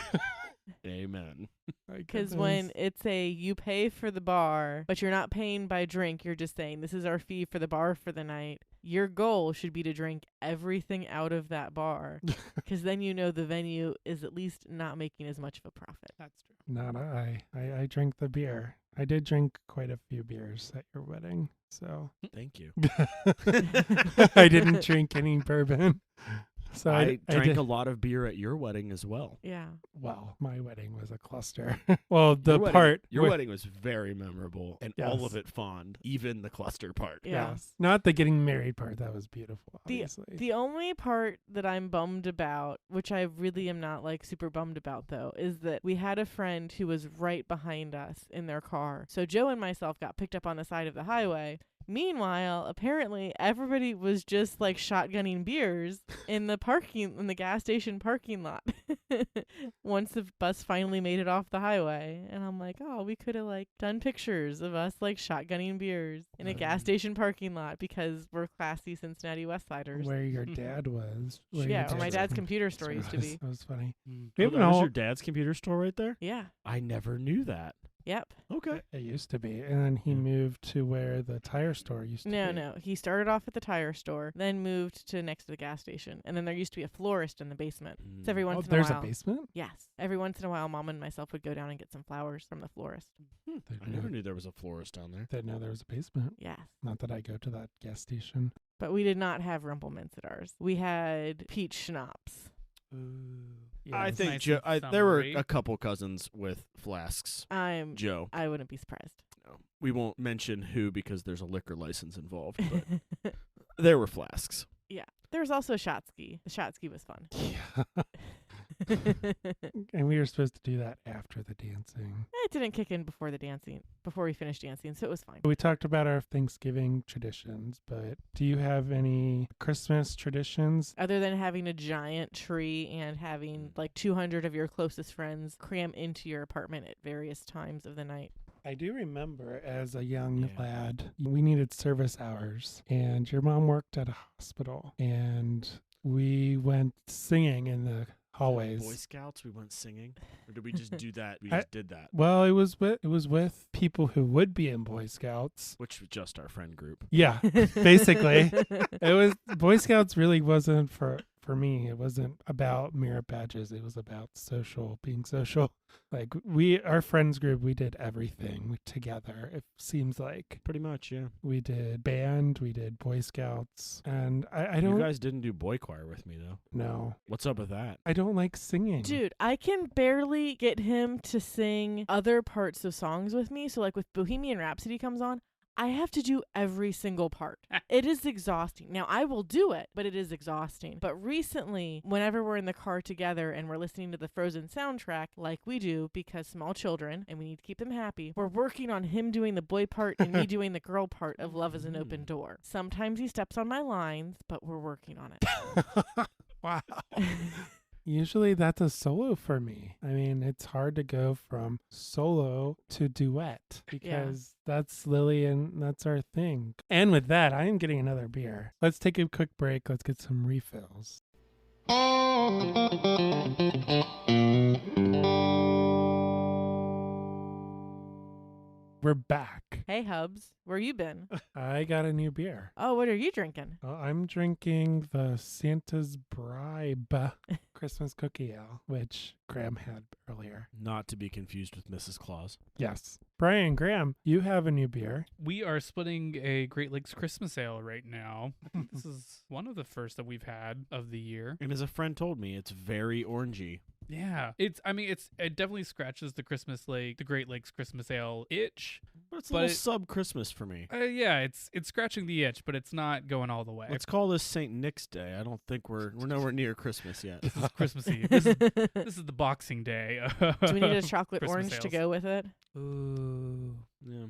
Amen. Because when it's you pay for the bar, but you're not paying by drink, you're just saying, this is our fee for the bar for the night. Your goal should be to drink everything out of that bar. Because then you know the venue is at least not making as much of a profit. That's true. Not I drank the beer. I did drink quite a few beers at your wedding, so. Thank you. I didn't drink any bourbon. So I drank did. a lot of beer at your wedding as well. Yeah. Well, my wedding was a cluster. Well, Your wedding was very memorable and all of it fond, even the cluster part. Yeah. Yes. Not the getting married part. That was beautiful, The obviously. the only part that I'm bummed about, which I really am not like super bummed about though, is that we had a friend who was right behind us in their car. So Joe and myself got picked up on the side of the highway. Meanwhile, apparently everybody was just like shotgunning beers in the gas station parking lot once the bus finally made it off the highway. And I'm like, oh, we could have like done pictures of us like shotgunning beers in a gas station parking lot because we're classy Cincinnati Westsiders. Where your dad was. Where my dad's computer store used to be. That was funny. That was your dad's computer store right there? Yeah. I never knew that. Yep. Okay. It used to be. And then he moved to where the tire store used to be. No. He started off at the tire store, then moved to next to the gas station. And then there used to be a florist in the basement. So every once in a while. There's a basement? Yes. Every once in a while, Mom and myself would go down and get some flowers from the florist. I never knew there was a florist down there. Didn't know there was a basement. Yes. Not that I go to that gas station. But we did not have Rumplemints at ours. We had peach schnapps. I Yes. think Nice there were summary. a couple cousins with flasks. Joe. I wouldn't be surprised. No. We won't mention who because there's a liquor license involved, but there were flasks. Yeah. There was also a shot ski. The shot ski was fun. Yeah. And we were supposed to do that after the dancing. It didn't kick in before we finished dancing, so it was fine. We talked about our Thanksgiving traditions, but do you have any Christmas traditions? Other than having a giant tree and having like 200 of your closest friends cram into your apartment at various times of the night. I do remember as a young lad, we needed service hours, and your mom worked at a hospital, and we went singing in the hallways. Boy Scouts, we went singing, or did we just do that? We just did that, Well, it was with people who would be in Boy Scouts. which was just our friend group. Yeah, basically. It was Boy Scouts really wasn't for me. It wasn't about merit badges. It was about being social. Like our friends group, we did everything together. It seems like Pretty much, yeah. we did band, we did Boy Scouts, and I don't You guys didn't do boy choir with me though. know. What's up with that? I don't like singing. Dude, I can barely get him to sing other parts of songs with me. So like with Bohemian Rhapsody comes on, I have to do every single part. It is exhausting. Now, I will do it, but it is exhausting. But recently, whenever we're in the car together and we're listening to the Frozen soundtrack, like we do, because small children, and we need to keep them happy, we're working on him doing the boy part and me doing the girl part of Love is an Open Door. Sometimes he steps on my lines, but we're working on it. Wow. Usually that's a solo for me. I mean, it's hard to go from solo to duet because that's Lilly and that's our thing. And with that, I am getting another beer. Let's take a quick break. Let's get some refills. We're back. Hey, Hubs, where you been? I got a new beer. Oh, what are you drinking? I'm drinking the Santa's Bribe Christmas cookie ale, which Graham had earlier. Not to be confused with Mrs. Claus. Yes. Bryan and Graham, you have a new beer. We are splitting a Great Lakes Christmas Ale right now. This is one of the first that we've had of the year. And as a friend told me, it's very orangey. Yeah, it definitely scratches the the Great Lakes Christmas Ale itch. But it's a little sub-Christmas for me. Yeah, it's scratching the itch, but it's not going all the way. Let's call this St. Nick's Day. I don't think we're nowhere near Christmas yet. This is Christmas Eve. This is the Boxing Day. Do we need a chocolate Christmas orange to ales. go with it? Ooh. Yeah.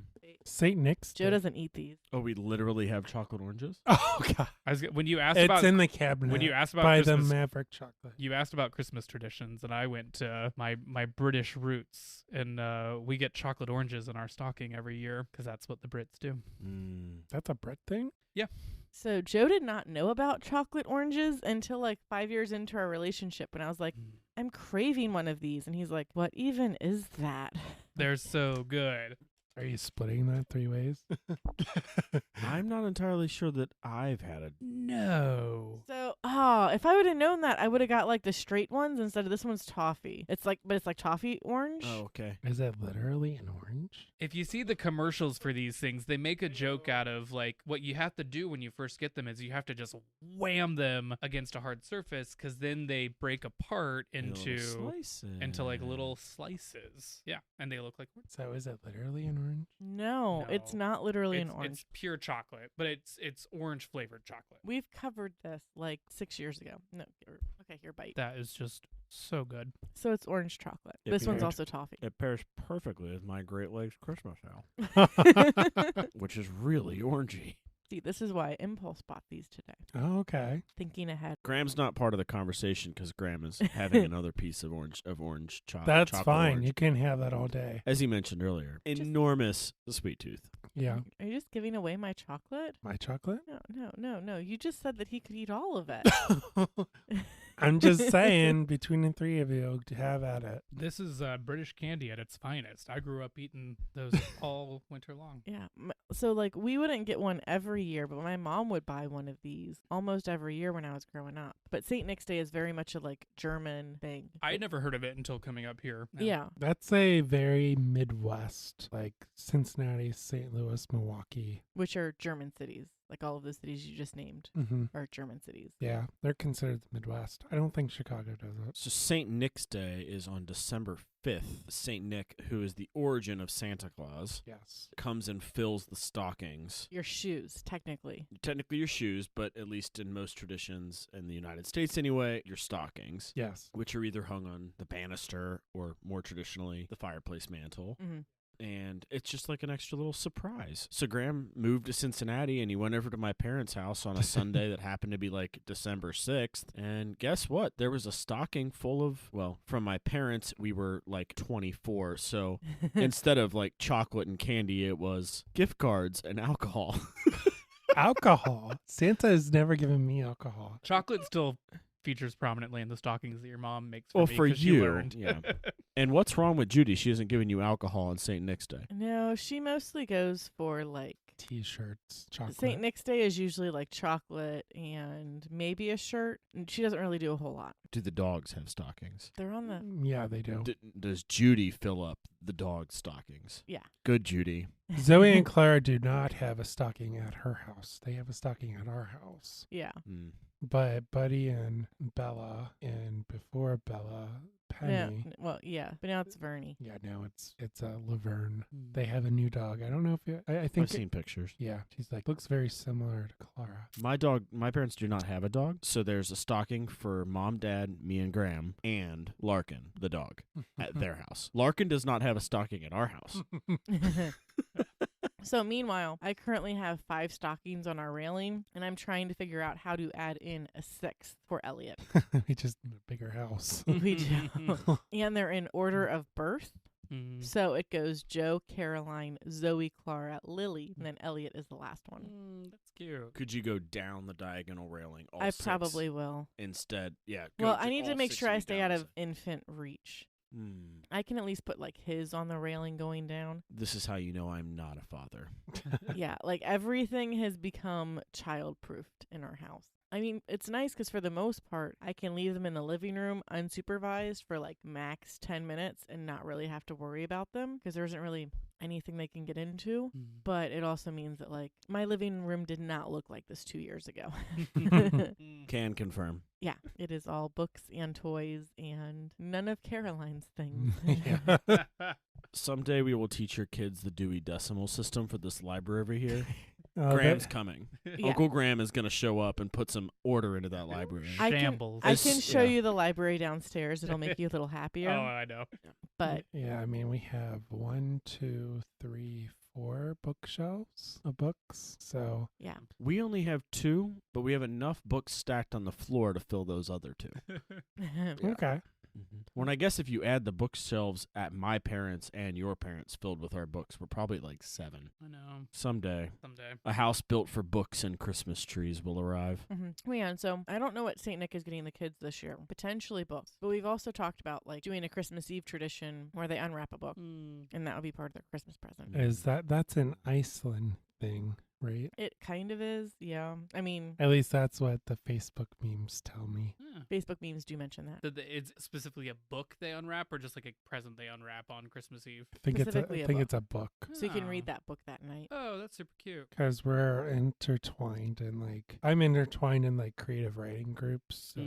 St. Nick's Joe Day. doesn't eat these. Oh, we literally have chocolate oranges? Oh, God. When you asked It's about in the cabinet. when you asked about by Christmas, the Maverick chocolate. you asked about Christmas traditions, and I went to my British roots, and we get chocolate oranges in our stocking every year because that's what the Brits do. That's a Brit thing? Yeah. So Joe did not know about chocolate oranges until like 5 years into our relationship when I was like, I'm craving one of these. And he's like, what even is that? They're so good. Are you splitting that 3 ways? I'm not entirely sure that I've had it. No. So, if I would have known that, I would have got like the straight ones instead of this one's toffee. But it's like toffee orange. Oh, okay. Is that literally an orange? If you see the commercials for these things, they make a joke out of like what you have to do when you first get them is you have to just wham them against a hard surface because then they break apart into like little slices. Yeah, and they look like orange. So is it literally an orange? No, it's not literally an orange. It's pure chocolate, but it's orange flavored chocolate. We've covered this like 6 years ago. No, okay, here, bite. That is just so good. So it's orange chocolate. It This one's pairs- also toffee. It pairs perfectly with my Great Lakes Christmas ale, which is really orangey. See, this is why Impulse bought these today. Oh, okay. Thinking ahead. Graham's not part of the conversation because Graham is having another piece of orange chocolate. That's chocolate fine. orange. You can have that all day. As he mentioned earlier, enormous sweet tooth. Yeah. Are you just giving away my chocolate? My chocolate? No. You just said that he could eat all of it. I'm just saying, between the 3 of you, to have at it. This is British candy at its finest. I grew up eating those all winter long. Yeah. So, like, we wouldn't get one every year, but my mom would buy one of these almost every year when I was growing up. But St. Nick's Day is very much a, like, German thing. I had never heard of it until coming up here. Yeah. That's a very Midwest, like Cincinnati, St. Louis, Milwaukee. Which are German cities. Like all of the cities you just named Mm-hmm. are German cities. Yeah, they're considered the Midwest. I don't think Chicago does it. So St. Nick's Day is on December 5th. St. Nick, who is the origin of Santa Claus, Yes. comes and fills the stockings. Your shoes, technically. Technically your shoes, but at least in most traditions, in the United States anyway, your stockings, Yes. which are either hung on the banister or more traditionally the fireplace mantle. Mm-hmm. And it's just like an extra little surprise. So Graham moved to Cincinnati and he went over to my parents' house on a Sunday that happened to be like December 6th. And guess what? There was a stocking full of, well, from my parents, we were like 24. So instead of like chocolate and candy, it was gift cards and alcohol. Alcohol. Santa has never given me alcohol. Chocolate still features prominently in the stockings that your mom makes for Well, me for 'cause she you, learned. yeah. And what's wrong with Judy? She isn't giving you alcohol on St. Nick's Day. No, she mostly goes for like T-shirts, chocolate. St. Nick's Day is usually like chocolate and maybe a shirt. And she doesn't really do a whole lot. Do the dogs have stockings? They're on the Yeah, they do. Does Judy fill up the dog stockings? Yeah. Good, Judy. Zoe and Clara do not have a stocking at her house. They have a stocking at our house. Yeah. Mm. But Buddy and Bella, and before Bella, Penny. Yeah. But now it's Vernie. Yeah, now it's Laverne. They have a new dog. I don't know if you. I think. I've seen pictures. Yeah, she's like looks very similar to Clara. My parents do not have a dog, so there's a stocking for Mom, Dad, me, and Graham, and Larkin, the dog, at their house. Larkin does not have a stocking at our house. So meanwhile, I currently have 5 stockings on our railing, and I'm trying to figure out how to add in a 6th for Elliot. We just need a bigger house. We do. And they're in order of birth. Mm. So it goes Joe, Caroline, Zoe, Clara, Lily, and then Elliot is the last one. That's cute. Could you go down the diagonal railing all I 6 probably will. instead? Yeah. Well, I need to make sure I stay out of infant reach. Mm. I can at least put like his on the railing going down. This is how you know I'm not a father. Yeah, like everything has become child-proofed in our house. I mean, it's nice because for the most part, I can leave them in the living room unsupervised for like max 10 minutes and not really have to worry about them because there isn't really anything they can get into. But it also means that like my living room did not look like this 2 years ago. Can confirm. Yeah, it is all books and toys and none of Caroline's things. Yeah. Someday we will teach your kids the Dewey Decimal System for this library over here. Oh, Graham's coming. Yeah. Uncle Graham is going to show up and put some order into that library. I Shambles. can show Yeah. you the library downstairs. It'll make you a little happier. Oh, I know. But yeah, I mean, we have 1, 2, 3, 4 bookshelves of books. So yeah. We only have 2, but we have enough books stacked on the floor to fill those other 2. okay. When I guess if you add the bookshelves at my parents' and your parents' filled with our books, we're probably at like 7. I know. Someday, Someday. a house built for books and Christmas trees will arrive. Mm-hmm. Yeah, and so I don't know what St. Nick is getting the kids this year. Potentially books. But we've also talked about like doing a Christmas Eve tradition where they unwrap a book. And that would be part of their Christmas present. Is that's an Iceland thing, right? It kind of is, yeah. I mean, At least that's what the Facebook memes tell me. Facebook memes do mention that. So it's specifically a book they unwrap, or just like a present they unwrap on Christmas Eve? I think Specifically a book. it's a book. So you can Oh. read that book that night. Oh, that's super cute. Because we're intertwined and like I'm intertwined in like creative writing groups. So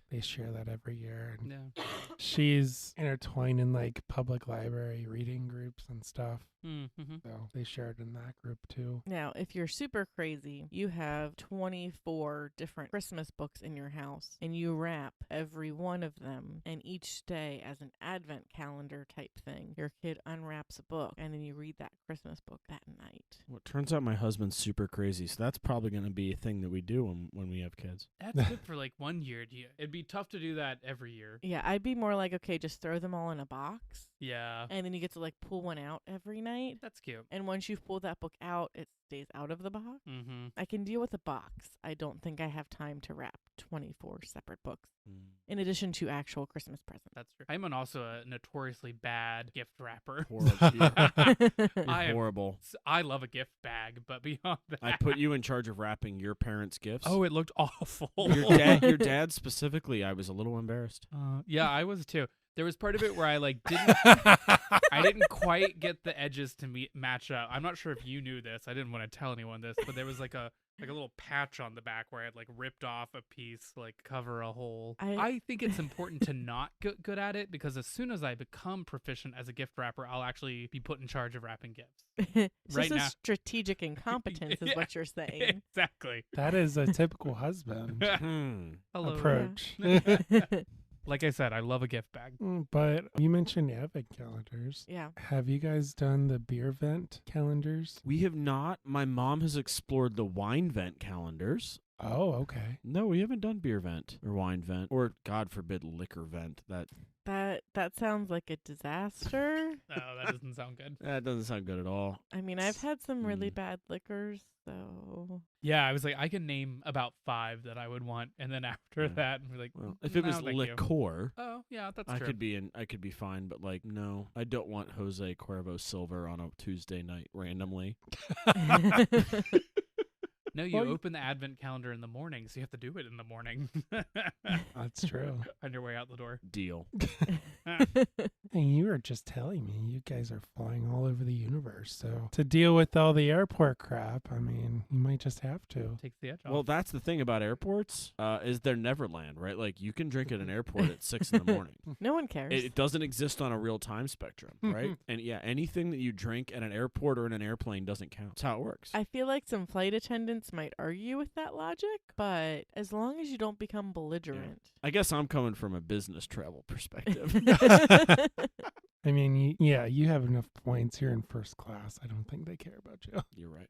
they share that every year. And Yeah. she's intertwined in like public library reading groups and stuff. Mm-hmm. So they shared in that group too. Now, if you're super crazy, you have 24 different Christmas books in your house, and you wrap every one of them, and each day as an advent calendar type thing, your kid unwraps a book, and then you read that Christmas book that night. Well, it turns out my husband's super crazy, so that's probably going to be a thing that we do when we have kids. That's good for like 1 year. It'd be tough to do that every year. Yeah, I'd be more like, okay, just throw them all in a box, Yeah. and then you get to like pull one out every night. That's cute. And once you've pulled that book out, it stays out of the box. Mm-hmm. I can deal with a box. I don't think I have time to wrap 24 separate books in addition to actual Christmas presents. That's true. I'm also a notoriously bad gift wrapper. Horrible. I love a gift bag, but beyond that, I put you in charge of wrapping your parents' gifts. Oh, it looked awful. Your dad specifically, I was a little embarrassed. Yeah, I was too. There was part of it where I like didn't quite get the edges to match up. I'm not sure if you knew this. I didn't want to tell anyone this, but there was like a little patch on the back where I had like ripped off a piece, like cover a hole. I think it's important to not get good at it, because as soon as I become proficient as a gift wrapper, I'll actually be put in charge of wrapping gifts. Right now, now. strategic incompetence is what you're saying. Exactly. That is a typical husband Hello. approach. Like I said, I love a gift bag. But you mentioned advent calendars. Yeah. Have you guys done the beer vent calendars? We have not. My mom has explored the wine vent calendars. Oh, okay. No, we haven't done beer vent or wine vent or, God forbid, liquor vent. That sounds like a disaster. No, that doesn't sound good. That doesn't sound good at all. I mean, I've had some really bad liquors, so... Yeah, I was like, I can name about 5 that I would want, and then after that, we're like, well, if it was thank you. liqueur, Oh, yeah, that's I true. could be fine, but like, no, I don't want Jose Cuervo Silver on a Tuesday night randomly. No, you open the advent calendar in the morning, so you have to do it in the morning. That's true. On your way out the door. Deal. And you were just telling me you guys are flying all over the universe. So to deal with all the airport crap, I mean, you might just have to. Takes the edge off. Well, that's the thing about airports, is they're Neverland, right? Like, you can drink at an airport at 6 in the morning. No one cares. It doesn't exist on a real time spectrum, right? And yeah, anything that you drink at an airport or in an airplane doesn't count. That's how it works. I feel like some flight attendants might argue with that logic, but as long as you don't become belligerent. I guess I'm coming from a business travel perspective. I mean, you have enough points. You're in first class. I don't think they care about you. You're right.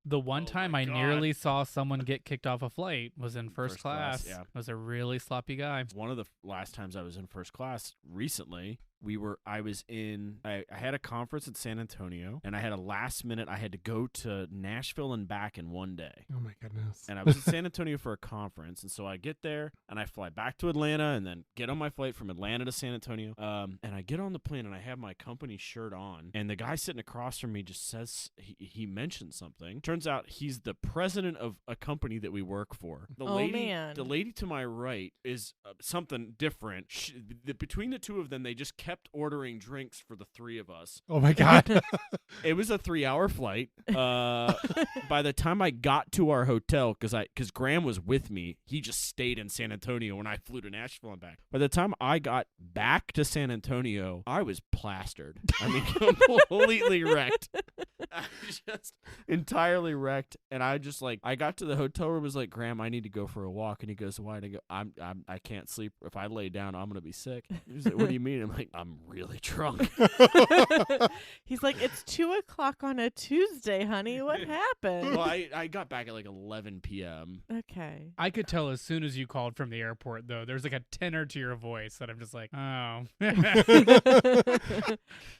The one Oh time my I God. nearly saw someone get kicked off a flight was in first class. Yeah. Was a really sloppy guy. One of the last times I was in first class recently, I had a conference in San Antonio, and I had a last minute, I had to go to Nashville and back in one day. Oh my goodness. And I was in San Antonio for a conference, and so I get there, and I fly back to Atlanta, and then get on my flight from Atlanta to San Antonio, and I get on the plane, and I have my company shirt on, and the guy sitting across from me just says, he mentioned something. Turns out he's the president of a company that we work for. Man. The lady to my right is something different. Between the two of them, they just kept ordering drinks for the 3 of us. Oh my God. It was a 3-hour flight. By the time I got to our hotel, because Graham was with me, he just stayed in San Antonio when I flew to Nashville and back. By the time I got back to San Antonio, I was plastered. I mean, completely wrecked. I was just entirely wrecked, and I just like I got to the hotel room. Was like, Graham, I need to go for a walk, and he goes, why? And I go, I can't sleep. If I lay down, I'm gonna be sick. He's like, what do you mean? I'm like, I'm really drunk. He's like, it's 2:00 on a Tuesday, honey. What happened? Well, I got back at like 11 p.m. Okay. I could tell as soon as you called from the airport, though. There's like a tenor to your voice that I'm just like, oh.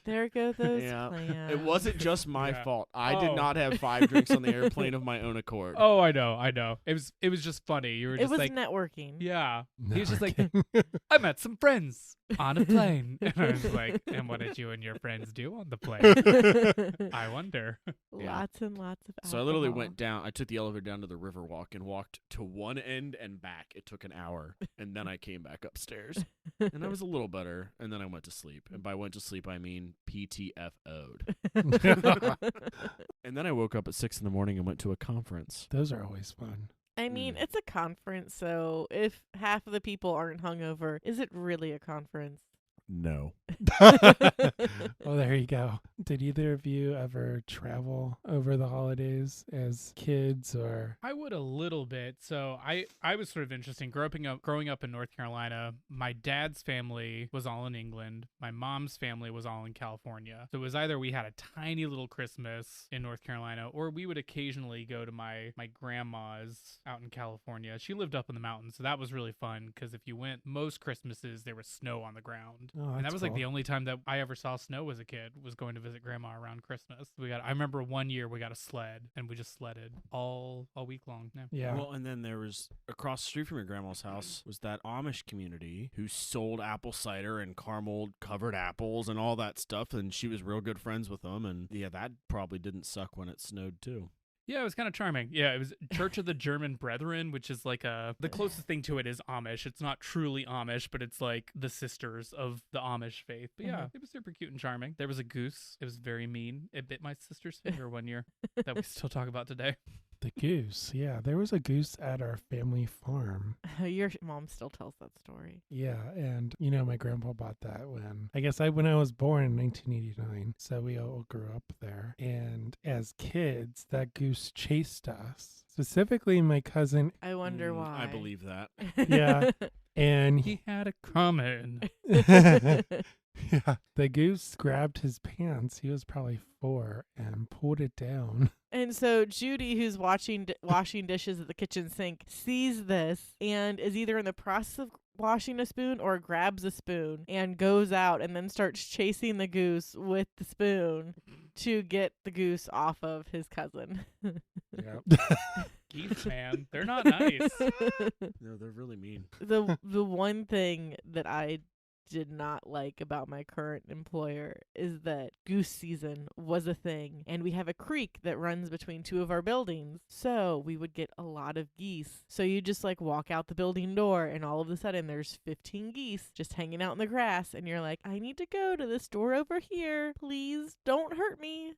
There go those Yeah. plans. It wasn't just my Yeah. fault. I Oh. did not have 5 drinks on the airplane of my own accord. Oh, I know. It was just funny. You were It just was like, networking. yeah. He was just like, Networking. I met some friends on a plane. And I was like, and what did you and your friends do on the plane? I wonder. Lots and lots of So I literally alcohol. went down. I took the elevator down to the Riverwalk and walked to one end and back. It took an hour, and then I came back upstairs, and I was a little better. And then I went to sleep, and by went to sleep I mean PTFO'd. And then I woke up at 6 a.m. and went to a conference. Those are always fun. I mean, it's a conference, so if half of the people aren't hungover, is it really a conference? No. Well, there you go. Did either of you ever travel over the holidays as kids or? I would a little bit. So I was sort of interesting. Growing up in North Carolina, my dad's family was all in England. My mom's family was all in California. So it was either we had a tiny little Christmas in North Carolina, or we would occasionally go to my grandma's out in California. She lived up in the mountains, so that was really fun because if you went most Christmases, there was snow on the ground. Oh, And that that's was like the cool. only time that I ever saw snow as a kid was going to visit grandma around Christmas. I remember one year we got a sled and we just sledded all week long. Yeah. Yeah. Well, and then there was across the street from your grandma's house was that Amish community who sold apple cider and caramel covered apples and all that stuff, and she was real good friends with them. And yeah, that probably didn't suck when it snowed too. Yeah, it was kind of charming. Yeah, it was Church of the German Brethren, which is like the closest thing to it is Amish. It's not truly Amish, but it's like the sisters of the Amish faith. But yeah, it was super cute and charming. There was a goose. It was very mean. It bit my sister's finger one year that we still talk about today. The goose. Yeah, there was a goose at our family farm. Your mom still tells that story. Yeah, and my grandpa bought that when I was born in 1989. So we all grew up there. And as kids, that goose chased us. Specifically, my cousin. I wonder why. I believe that. Yeah. And He had a comment. yeah, the goose grabbed his pants. He was probably 4 and pulled it down. And so Judy, who's washing dishes at the kitchen sink, sees this and is either in the process of washing a spoon or grabs a spoon and goes out and then starts chasing the goose with the spoon to get the goose off of his cousin. Yeah. Geese, man. They're not nice. No, they're really mean. The one thing that I did not like about my current employer is that goose season was a thing, and we have a creek that runs between 2 of our buildings, so we would get a lot of geese. So you just like walk out the building door and all of a sudden there's 15 geese just hanging out in the grass, and you're like, I need to go to this door over here, please don't hurt me,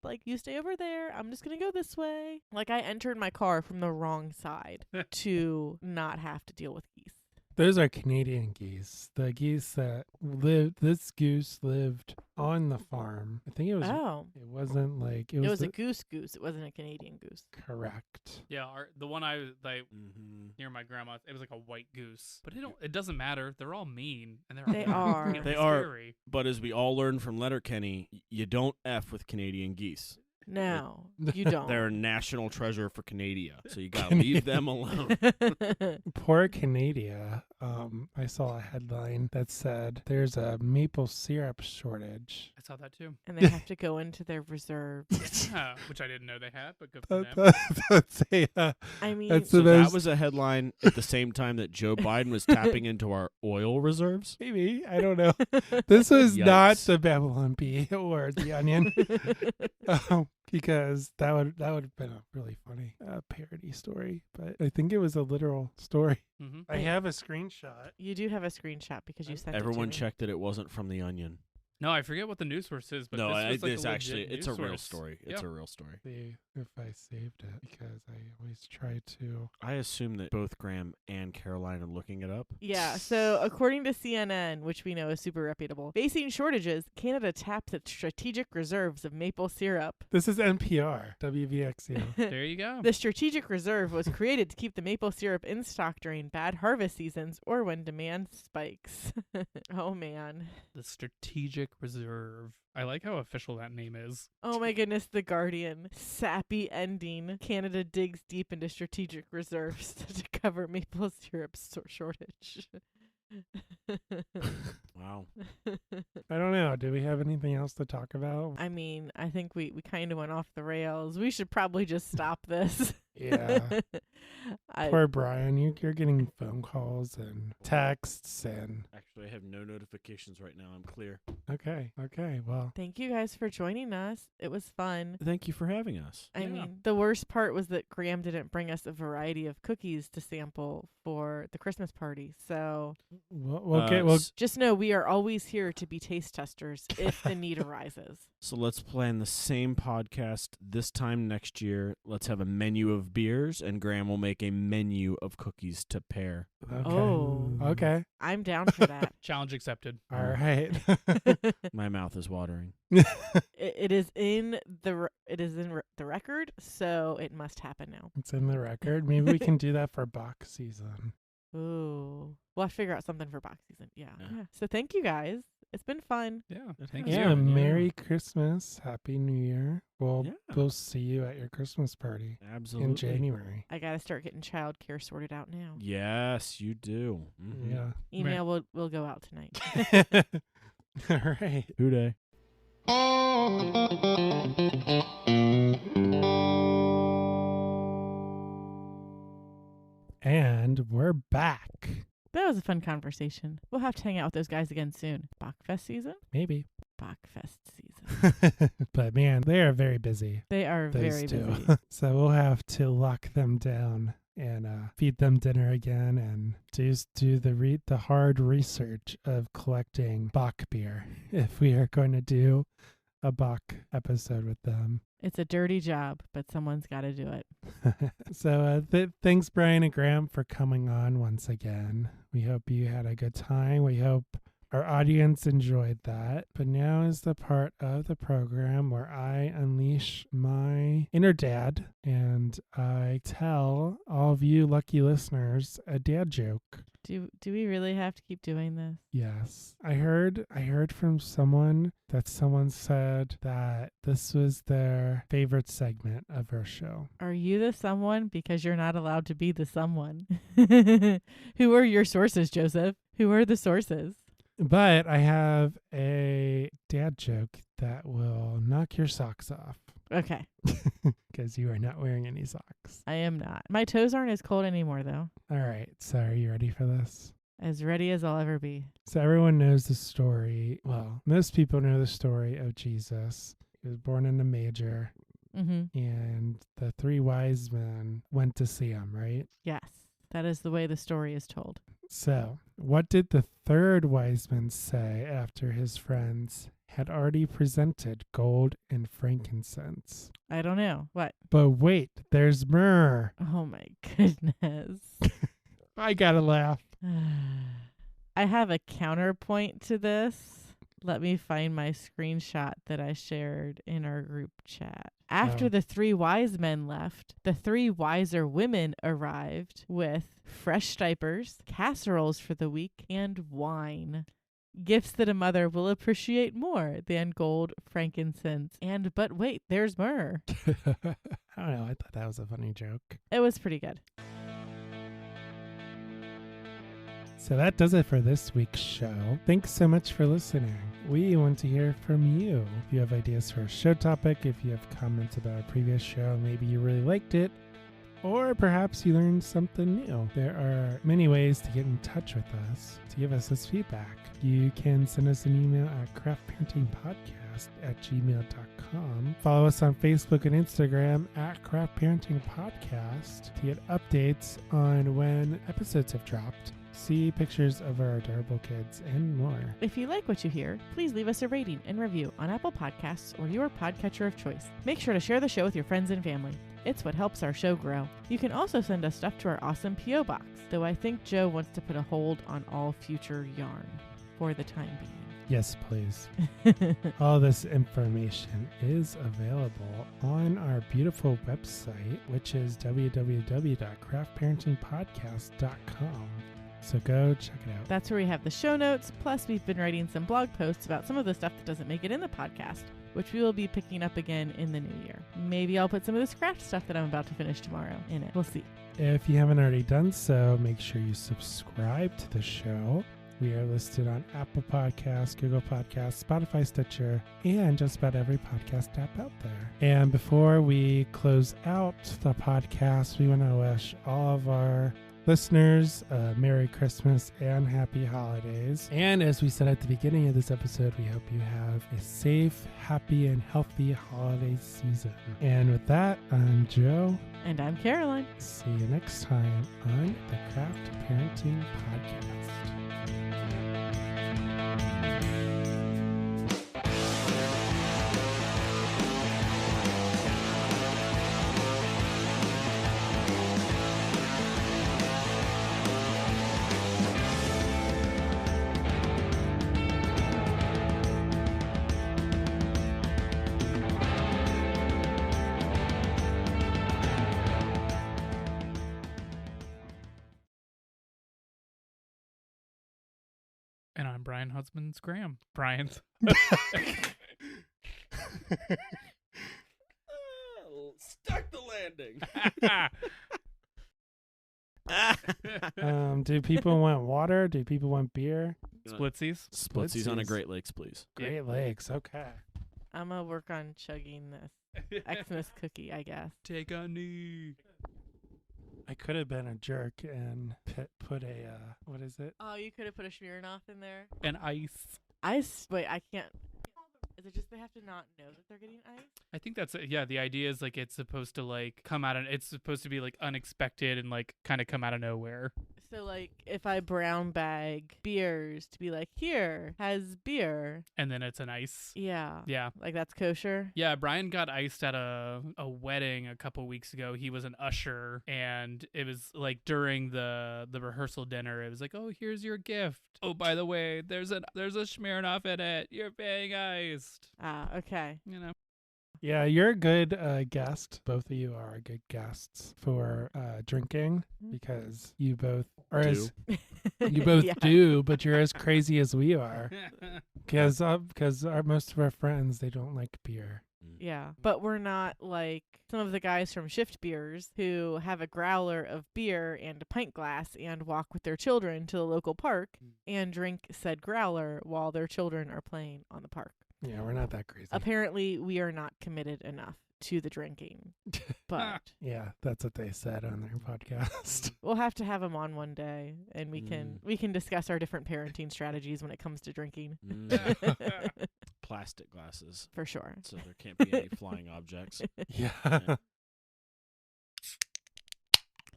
like you stay over there, I'm just gonna go this way. Like I entered my car from the wrong side to not have to deal with geese. Those are Canadian geese. The geese that this goose lived on the farm. I think it was. Oh. It wasn't like It was a goose. It wasn't a Canadian goose. Correct. Yeah, the one I like near my grandma's, it was like a white goose. But it doesn't matter. They're all mean and They are. really They are. scary. But as we all learned from Letterkenny, you don't F with Canadian geese. No, you don't. They're a national treasure for Canada, so you gotta leave them alone. Poor Canada. I saw a headline that said there's a maple syrup shortage. I saw that too. And they have to go into their reserves. Which I didn't know they had, but good for them. I mean, That's So the that most. was a headline at the same time that Joe Biden was tapping into our oil reserves. Maybe, I don't know. This was not Yikes. the Babylon Bee or the Onion. Because that would have been a really funny parody story, but I think it was a literal story. Mm-hmm. I have a screenshot. you do have a screenshot because you sent it Everyone to me. checked that it wasn't from the Onion. No, I forget what the news source is, but No, this was like this a actually, legit it's a news real source. story. It's Yep. a real story. See if I saved it because I always try to. I assume that both Graham and Caroline are looking it up. Yeah, so according to CNN, which we know is super reputable, facing shortages, Canada taps its strategic reserves of maple syrup. This is NPR, WVXU. There you go. The strategic reserve was created to keep the maple syrup in stock during bad harvest seasons or when demand spikes. Oh, man. The Strategic Reserve. I like how official that name is. Oh, my goodness. The Guardian. Sappy ending. Canada digs deep into strategic reserves to cover maple syrup shortage. Wow. I don't know. Do we have anything else to talk about? I mean, I think we kind of went off the rails. We should probably just stop this. Yeah. Poor Bryan. You're getting phone calls and texts and. Actually, I have no notifications right now. I'm clear. Okay. Well, Thank you guys for joining us. It was fun. Thank you for having us. I Yeah. mean, the worst part was that Graham didn't bring us a variety of cookies to sample for the Christmas party. So we'll just know we are always here to be taste testers if the need arises. So let's plan the same podcast this time next year. Let's have a menu of beers, and Graham will make a menu of cookies to pair. Okay. Oh. Okay. I'm down for that. Challenge accepted. All right. My mouth is watering. It is in the record, so it must happen now. It's in the record. Maybe we can do that for box season. Ooh. We'll have to figure out something for box season. Yeah. Yeah. So thank you guys. It's been fun. Yeah. It Thank has you. Yeah. been, Merry Christmas. Happy New Year. Yeah. We'll see you at your Christmas party Absolutely. in January. I got to start getting childcare sorted out now. Yes, you do. Mhm. Yeah. Email will go out tonight. All right. Who day? And we're back. That was a fun conversation. We'll have to hang out with those guys again soon. Bachfest season? Maybe. Bachfest season. But man, they are very busy. They are Those very two. busy. So we'll have to lock them down and feed them dinner again and do the hard research of collecting Bach beer if we are going to do a Bach episode with them. It's a dirty job, but someone's got to do it. So thanks, Bryan and Graham, for coming on once again. We hope you had a good time. We hope our audience enjoyed that. But now is the part of the program where I unleash my inner dad and I tell all of you lucky listeners a dad joke. Do we really have to keep doing this? Yes. I heard from someone said that this was their favorite segment of our show. Are you the someone? Because you're not allowed to be the someone. Who are your sources, Joseph? Who are the sources? But I have a dad joke that will knock your socks off. Okay. Because you are not wearing any socks. I am not. My toes aren't as cold anymore, though. All right. So are you ready for this? As ready as I'll ever be. So everyone knows the story. Well, most people know the story of Jesus. He was born in a manger, Mm-hmm. and the three wise men went to see him, right? Yes. That is the way the story is told. So what did the third wise man say after his friends had already presented gold and frankincense? I don't know. What? But wait, there's myrrh. Oh, my goodness. I gotta laugh. I have a counterpoint to this. Let me find my screenshot that I shared in our group chat. After the three wise men left, the three wiser women arrived with fresh diapers, casseroles for the week, and wine. Gifts that a mother will appreciate more than gold, frankincense, and but wait, there's myrrh. I don't know. I thought that was a funny joke. It was pretty good. So that does it for this week's show. Thanks so much for listening. We want to hear from you. If you have ideas for a show topic, if you have comments about a previous show, maybe you really liked it, or perhaps you learned something new. There are many ways to get in touch with us, to give us this feedback. You can send us an email at craftparentingpodcast@gmail.com. Follow us on Facebook and Instagram at Craft Parenting Podcast to get updates on when episodes have dropped. see pictures of our adorable kids, and more. If you like what you hear, please leave us a rating and review on Apple Podcasts or your podcatcher of choice. Make sure to share the show with your friends and family. It's what helps our show grow. You can also send us stuff to our awesome P.O. Box, though I think Joe wants to put a hold on all future yarn for the time being. Yes, please. All this information is available on our beautiful website, which is www.craftparentingpodcast.com. So go check it out. That's where we have the show notes, plus we've been writing some blog posts about some of the stuff that doesn't make it in the podcast, which we will be picking up again in the new year. Maybe I'll put some of this craft stuff that I'm about to finish tomorrow in it. We'll see. If you haven't already done so, make sure you subscribe to the show. We are listed on Apple Podcasts, Google Podcasts, Spotify, Stitcher, and just about every podcast app out there. And before we close out the podcast, we want to wish all of our listeners Merry Christmas and Happy Holidays. And as we said at the beginning of this episode, we hope you have a safe, happy, and healthy holiday season. And with that, I'm Joe. And I'm Caroline. See you next time on the Craft Parenting Podcast. And I'm Bryan Husband's Graham. Bryan's. Stuck the landing. Do people want water? Do people want beer? Splitsies. Splitsies on a Great Lakes, please. Great Lakes, okay. I'm going to work on chugging this Xmas cookie, I guess. Take a knee. I could have been a jerk and put a, what is it? Oh, you could have put a Smirnoff in there. And ice. Wait, I can't. Is it just they have to not know that they're getting ice? I think that's it. Yeah, the idea is like it's supposed to like come out and it's supposed to be like unexpected and like kind of come out of nowhere. So like if I brown bag beers to be like, here has beer. And then it's an ice. Yeah. Yeah. Like that's kosher. Yeah, Bryan got iced at a wedding a couple weeks ago. He was an usher and it was like during the rehearsal dinner, it was like, oh, here's your gift. Oh, by the way, there's a Smirnoff in it. You're being iced. Ah, okay. You know. Yeah, you're a good guest. Both of you are good guests for drinking because you both are Do. you both Yeah. do, but you're as crazy as we are. Because most of our friends, they don't like beer. Yeah. But we're not like some of the guys from Shift Beers who have a growler of beer and a pint glass and walk with their children to the local park and drink said growler while their children are playing on the park. Yeah, we're not that crazy. Apparently, we are not committed enough to the drinking, but Yeah, that's what they said on their podcast. we'll have to have them on one day, and we can discuss our different parenting strategies when it comes to drinking. Plastic glasses, For sure. so there can't be any flying objects. Yeah.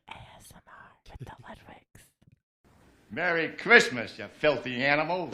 ASMR with the Ludwigs. Merry Christmas, you filthy animal.